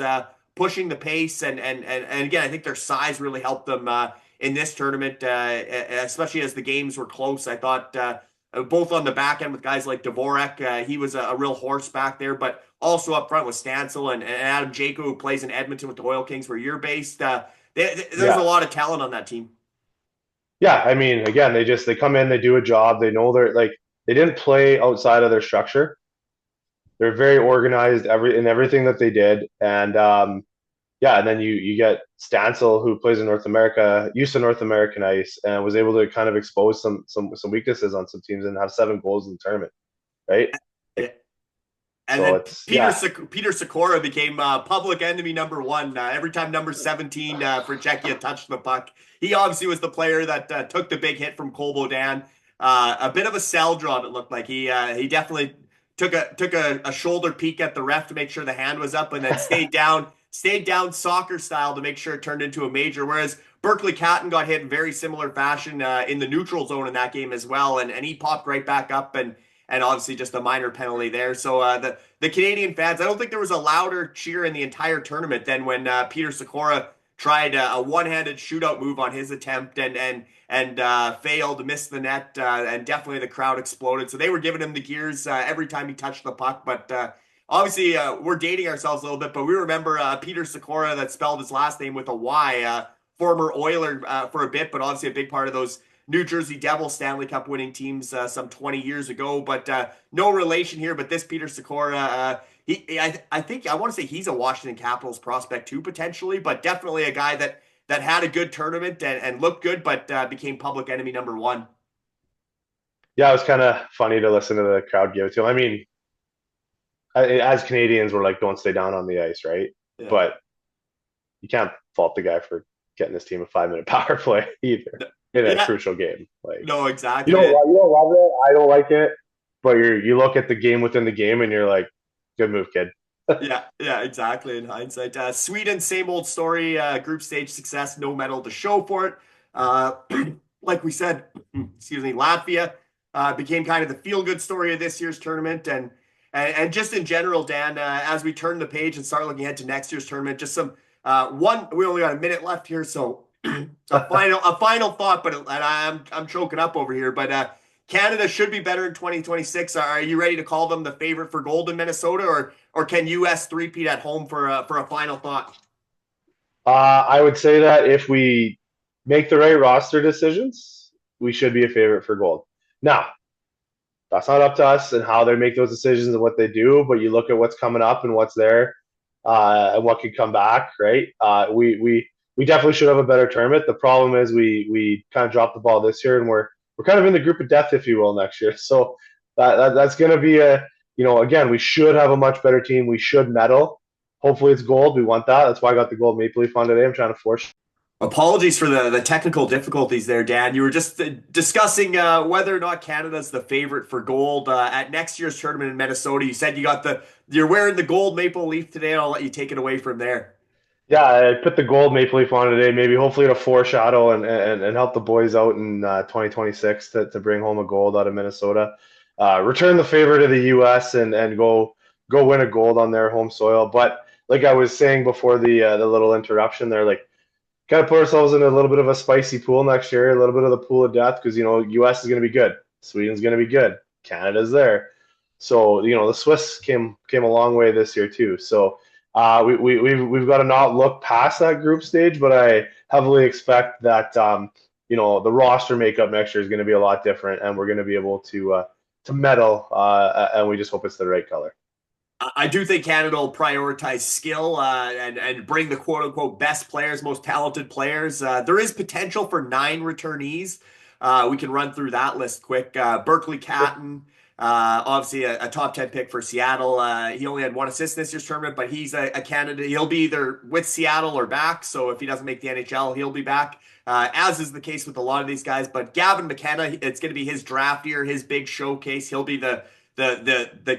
pushing the pace, and again, I think their size really helped them in this tournament, especially as the games were close. I thought both on the back end with guys like Dvorak, he was a real horse back there, but also up front with Stancil and Adam Jaco, who plays in Edmonton with the Oil Kings, where you're based. There's a lot of talent on that team. Yeah, I mean, again, they come in, they do a job, they know they didn't play outside of their structure. They're very organized in everything that they did, and and then you get Stancil, who plays in North America, used to North American ice, and was able to kind of expose some weaknesses on some teams and have 7 goals in the tournament, right? And so then Peter Sikora became public enemy number 1. Every time number 17 for Czechia touched the puck, he obviously was the player that took the big hit from Kolbodan. A bit of a cell job, it looked like. He definitely took a shoulder peek at the ref to make sure the hand was up, and then stayed down soccer style to make sure it turned into a major. Whereas Berkeley Catton got hit in very similar fashion in the neutral zone in that game as well, and he popped right back up, and obviously just a minor penalty there. So the Canadian fans, I don't think there was a louder cheer in the entire tournament than when Peter Sikora tried a one-handed shootout move on his attempt and failed, missed the net, and definitely the crowd exploded. So they were giving him the gears every time he touched the puck. But obviously, we're dating ourselves a little bit, but we remember Peter Sikora, that spelled his last name with a Y, former Oiler for a bit, but obviously a big part of those New Jersey Devils Stanley Cup winning teams some 20 years ago. But no relation here. But this Peter Sikora, I think I want to say he's a Washington Capitals prospect too, potentially, but definitely a guy that had a good tournament and looked good, but became public enemy number 1. Yeah, it was kind of funny to listen to the crowd give it to him. I mean, as Canadians, we're like, don't stay down on the ice, right? Yeah. But you can't fault the guy for getting this team a 5-minute power play either in a crucial game. Like, no, exactly. You don't love it. I don't like it. But you look at the game within the game, and you're like, good move, kid. yeah, exactly. In hindsight, Sweden, same old story. Group stage success, no medal to show for it. Like we said, excuse me, Latvia became kind of the feel-good story of this year's tournament, and just in general, Dan. As we turn the page and start looking ahead to next year's tournament, just some we only got a minute left here, so a final thought. But I'm choking up over here, but. Canada should be better in 2026. Are you ready to call them the favorite for gold in Minnesota, or can US three-peat at home for a final thought? I would say that if we make the right roster decisions, we should be a favorite for gold. Now, that's not up to us and how they make those decisions and what they do, but you look at what's coming up and what's there and what could come back, right? We definitely should have a better tournament. The problem is we kind of dropped the ball this year, and we're kind of in the group of death, if you will, next year. So that's going to be again, we should have a much better team. We should medal. Hopefully it's gold. We want that. That's why I got the gold Maple Leaf on today. I'm trying to force. Apologies for the technical difficulties there, Dan. You were just discussing whether or not Canada's the favorite for gold at next year's tournament in Minnesota. You said you're wearing the gold Maple Leaf today, and I'll let you take it away from there. Yeah, I put the gold Maple Leaf on today, maybe hopefully to foreshadow and help the boys out in 2026 to bring home a gold out of Minnesota. Return the favor to the U.S. and go win a gold on their home soil. But like I was saying before the little interruption there, like kind of put ourselves in a little bit of a spicy pool next year, a little bit of the pool of death, because U.S. is going to be good, Sweden's going to be good, Canada's there, so the Swiss came a long way this year too. So. We've got to not look past that group stage, but I heavily expect that the roster makeup next year is going to be a lot different, and we're going to be able to medal, and we just hope it's the right color. I do think Canada will prioritize skill and bring the quote unquote best players, most talented players. There is potential for 9 returnees. We can run through that list quick. Berkeley Catton, obviously a top 10 pick for Seattle. He only had 1 assist this year's tournament, but he's a candidate. He'll be either with Seattle or back. So if he doesn't make the NHL, he'll be back. As is the case with a lot of these guys. But Gavin McKenna, it's going to be his draft year, his big showcase. He'll be the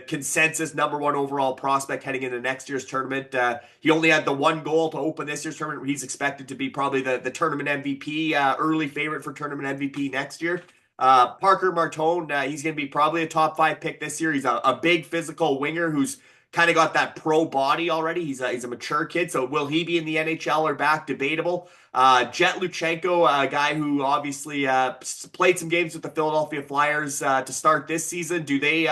consensus #1 overall prospect heading into next year's tournament. He only had the 1 goal to open this year's tournament. He's expected to be probably the tournament MVP, early favorite for tournament MVP next year. Parker Martone, he's going to be probably a top 5 pick this year. He's a big physical winger who's kind of got that pro body already. He's a mature kid. So will he be in the NHL or back? Debatable. Jet Luchenko, a guy who obviously played some games with the Philadelphia Flyers to start this season. Do they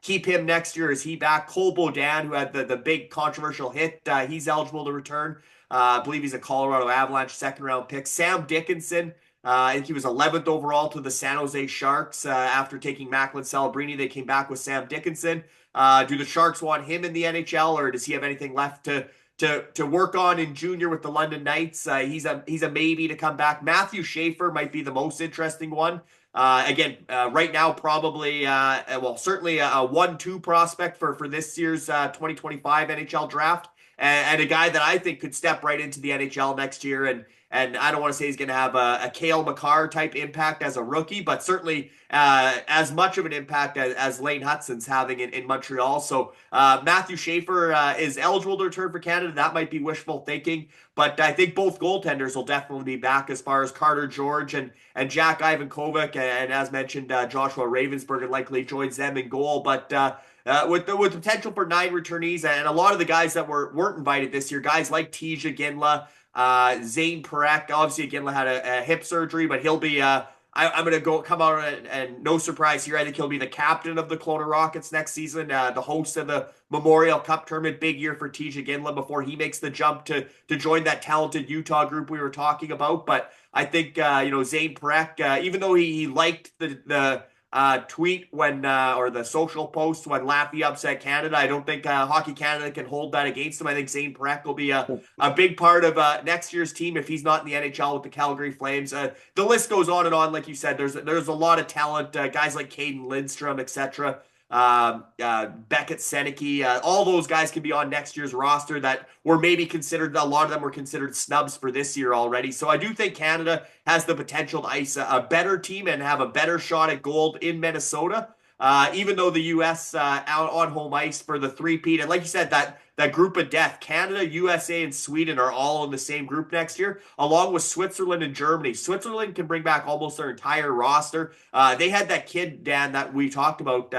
keep him next year? Is he back? Cole Beaudin, who had the big controversial hit, he's eligible to return. I believe he's a Colorado Avalanche second-round pick. Sam Dickinson, I think he was 11th overall to the San Jose Sharks after taking Macklin Celebrini. They came back with Sam Dickinson. Do the Sharks want him in the NHL, or does he have anything left to work on in junior with the London Knights? He's a maybe to come back. Matthew Schaefer might be the most interesting one. Again, right now probably certainly a 1-2 prospect for this year's 2025 NHL draft, and a guy that I think could step right into the NHL next year. And I don't want to say he's going to have a Cale Makar type impact as a rookie, but certainly as much of an impact as Lane Hutson's having in Montreal. So Matthew Schaefer is eligible to return for Canada. That might be wishful thinking, but I think both goaltenders will definitely be back, as far as Carter George and Jack Ivankovic, and as mentioned, Joshua Ravensburg likely joins them in goal. But with potential for 9 returnees, and a lot of the guys that weren't invited this year, guys like Tija Ginla, Zane Parekh, obviously Ginla had a hip surgery, but he'll be I'm going to come out and no surprise here. I think he'll be the captain of the Kelowna Rockets next season, the host of the Memorial Cup tournament. Big year for Tija Ginla before he makes the jump to join that talented Utah group we were talking about. But I think Zane Parekh, even though he liked the tweet when or the social post when Laffy upset Canada, I don't think Hockey Canada can hold that against him. I think Zane Parekh will be a big part of next year's team if he's not in the NHL with the Calgary Flames. The list goes on and on. Like you said, there's a lot of talent, guys like Caden Lindstrom, etc. Beckett Seneke, all those guys can be on next year's roster that were maybe considered, a lot of them were considered snubs for this year already. So I do think Canada has the potential to ice a better team and have a better shot at gold in Minnesota. Even though the U.S. Out on home ice for the three-peat, and like you said, that group of death, Canada, USA, and Sweden are all in the same group next year, along with Switzerland and Germany. Switzerland can bring back almost their entire roster. They had that kid, Dan, that we talked about.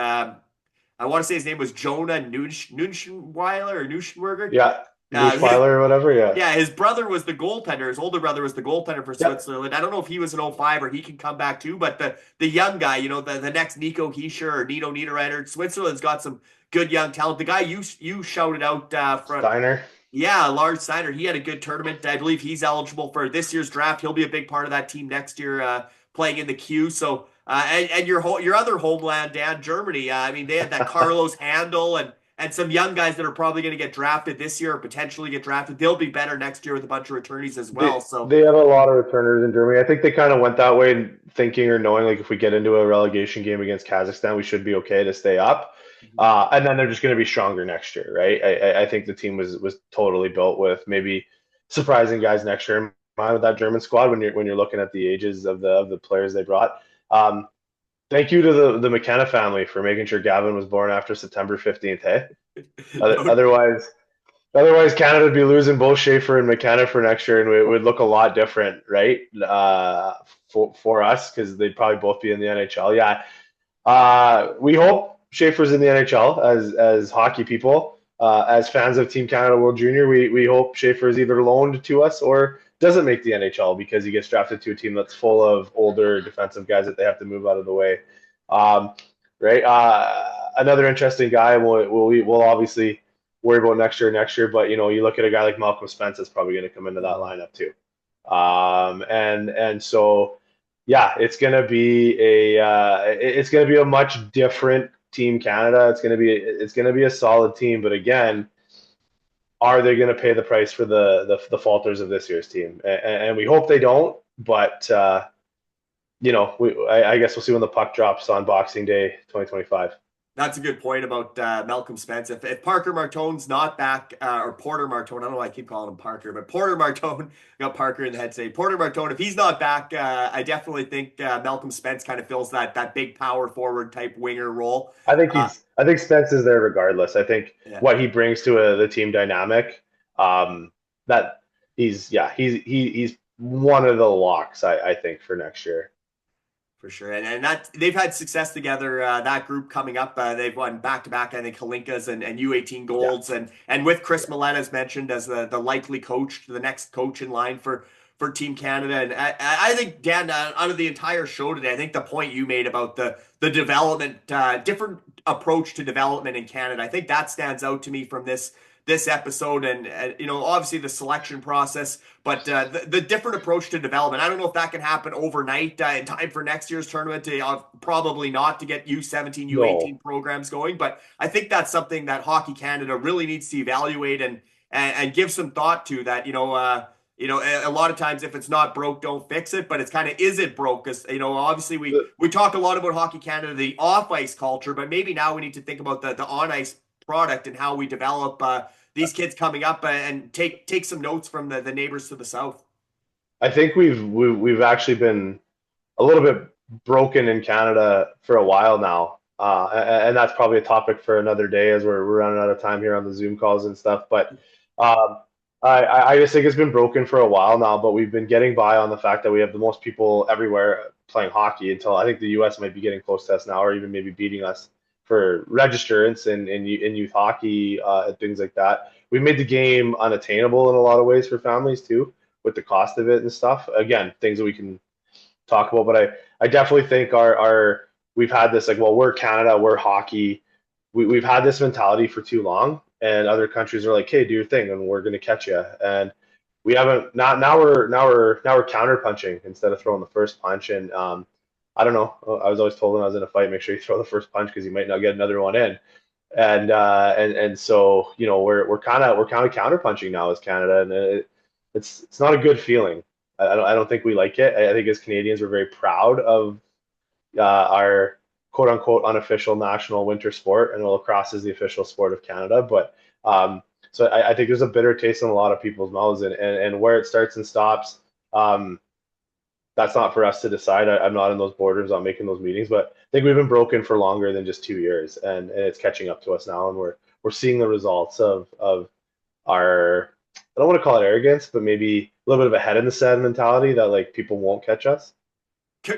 I want to say his name was Jonah Nuschenweiler or Nuschenberger. Yeah, Nuschweiler or whatever. Yeah. Yeah, his brother was the goaltender. His older brother was the goaltender for Switzerland. I don't know if he was an 05 or he can come back too, but the young guy, the next Nico Hischier or Nino Niederreiter, Switzerland's got some good young talent. The guy you shouted out from Steiner. Yeah, Lars Steiner. He had a good tournament. I believe he's eligible for this year's draft. He'll be a big part of that team next year, playing in the Q. So, and your other homeland, Dan, Germany. I mean, they had that Carlos Handel and some young guys that are probably going to get drafted this year or potentially get drafted. They'll be better next year with a bunch of returnees as well. They have a lot of returners in Germany. I think they kind of went that way, thinking or knowing like if we get into a relegation game against Kazakhstan, we should be okay to stay up. And then they're just going to be stronger next year, right? I think the team was totally built with maybe surprising guys next year in mind with that German squad when you're looking at the ages of the players they brought. Thank you to the McKenna family for making sure Gavin was born after September 15th. Hey, otherwise Canada would be losing both Schaefer and McKenna for next year, and it would look a lot different, right? For us, because they'd probably both be in the NHL. Yeah, we hope Schaefer's in the NHL as hockey people. As fans of Team Canada World Junior, we hope Schaefer is either loaned to us or doesn't make the NHL because he gets drafted to a team that's full of older defensive guys that they have to move out of the way. Right. Another interesting guy we'll obviously worry about next year, but you look at a guy like Malcolm Spence that's probably going to come into that lineup too. And so yeah, it's going to be a much different Team Canada. It's going to be a solid team, but again, are they going to pay the price for the falters of this year's team? And we hope they don't, but I guess we'll see when the puck drops on Boxing Day 2025. That's a good point about Malcolm Spence. If Parker Martone's not back, or Porter Martone, I don't know why I keep calling him Parker, but Porter Martone, got Parker in the head today. Porter Martone, if he's not back, I definitely think Malcolm Spence kind of fills that big power forward type winger role. I think Spence is there regardless. I think Yeah. what he brings to the team dynamic, that he's one of the locks, I think, for next year. For sure. And that they've had success together, that group coming up. They've won back-to-back, I think, Kalinkas and U18 golds. Yeah. And with Chris Millette, as mentioned, as the likely coach, the next coach in line for Team Canada. And I think, Dan, out of the entire show today, I think the point you made about the development, different approach to development in Canada, I think that stands out to me from this episode. And obviously the selection process, but the different approach to development. I don't know if that can happen overnight in time for next year's tournament. Probably not, to get U17, U18 programs going. But I think that's something that Hockey Canada really needs to evaluate and give some thought to. That a lot of times, if it's not broke, don't fix it. But it's kind of, is it broke? Because obviously we talk a lot about Hockey Canada, the off ice culture, but maybe now we need to think about the on ice product and how we develop these kids coming up and take some notes from the neighbors to the south. I think we've actually been a little bit broken in Canada for a while now, and that's probably a topic for another day, as we're running out of time here on the Zoom calls and stuff. But I just think it's been broken for a while now, but we've been getting by on the fact that we have the most people everywhere playing hockey, until I think the US might be getting close to us now, or even maybe beating us for registrants in youth hockey and things like that. We've made the game unattainable in a lot of ways for families too, with the cost of it and stuff. Again, things that we can talk about, but I definitely think we've had this, like, well, we're Canada, we're hockey. We've had this mentality for too long, and other countries are like, hey, do your thing, and we're going to catch you. And we haven't. Now we're counter punching instead of throwing the first punch. And I don't know. I was always told when I was in a fight, make sure you throw the first punch, because you might not get another one in. And so we're kind of counter punching now as Canada, and it's not a good feeling. I don't think we like it. I think as Canadians, we're very proud of our quote unquote unofficial national winter sport, and lacrosse is the official sport of Canada. But so I think there's a bitter taste in a lot of people's mouths, and where it starts and stops. That's not for us to decide. I'm not in those boardrooms, not making those meetings, but I think we've been broken for longer than just 2 years, and it's catching up to us now, and we're seeing the results of our, I don't want to call it arrogance, but maybe a little bit of a head in the sand mentality that, like, people won't catch us.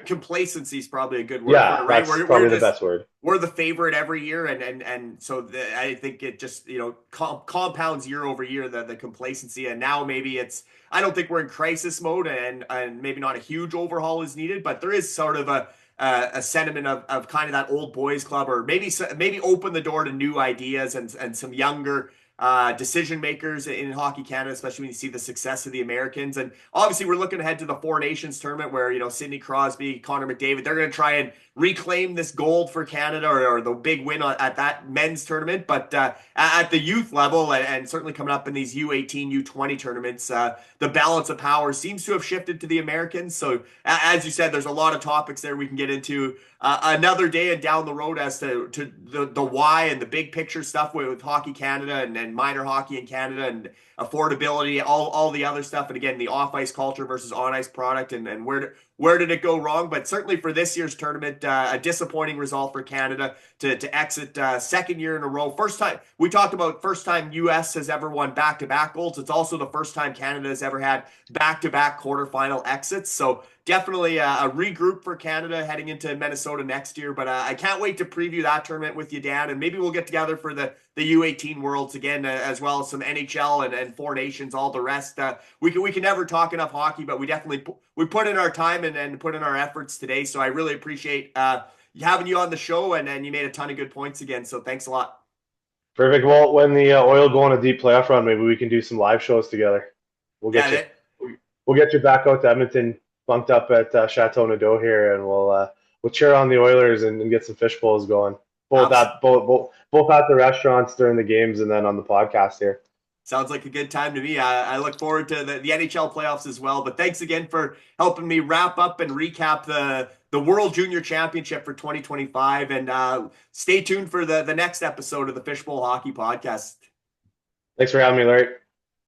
Complacency is probably a good word. Yeah, right? That's probably the best word. We're the favorite every year, and so I think it just compounds year over year, the complacency. And now maybe I don't think we're in crisis mode, and maybe not a huge overhaul is needed, but there is sort of a sentiment of kind of that old boys club, or maybe open the door to new ideas and some younger decision makers in Hockey Canada, especially when you see the success of the Americans. And obviously we're looking ahead to the Four Nations tournament, where Sidney Crosby, Connor McDavid, they're going to try and reclaim this gold for Canada, or the big win at that men's tournament. But at the youth level, and certainly coming up in these U18, U20 tournaments, the balance of power seems to have shifted to the Americans. So as you said, there's a lot of topics there we can get into another day and down the road, as to the why and the big picture stuff with Hockey Canada and minor hockey in Canada, and affordability, all the other stuff. And again, the off-ice culture versus on-ice product, and where did it go wrong? But certainly for this year's tournament, a disappointing result for Canada to exit second year in a row. First time, we talked about first time US has ever won back-to-back golds. It's also the first time Canada has ever had back-to-back quarterfinal exits. So definitely a regroup for Canada heading into Minnesota next year. But I can't wait to preview that tournament with you, Dan. And maybe we'll get together for the U18 Worlds again, as well as some NHL and Four Nations, all the rest. We can never talk enough hockey, but we definitely we put in our time and put in our efforts today. So I really appreciate having you on the show, and you made a ton of good points again. So thanks a lot. Perfect. Well, when the Oil go on a deep playoff run, maybe we can do some live shows together. We'll get you back out to Edmonton, bunked up at Chateau Nadeau here, and we'll cheer on the Oilers and get some fish bowls going. both at both at the restaurants during the games and then on the podcast here. Sounds like a good time to me. I look forward to the NHL playoffs as well. But thanks again for helping me wrap up and recap the World Junior Championship for 2025. And stay tuned for the next episode of the Fishbowl Hockey Podcast. Thanks for having me, Larry.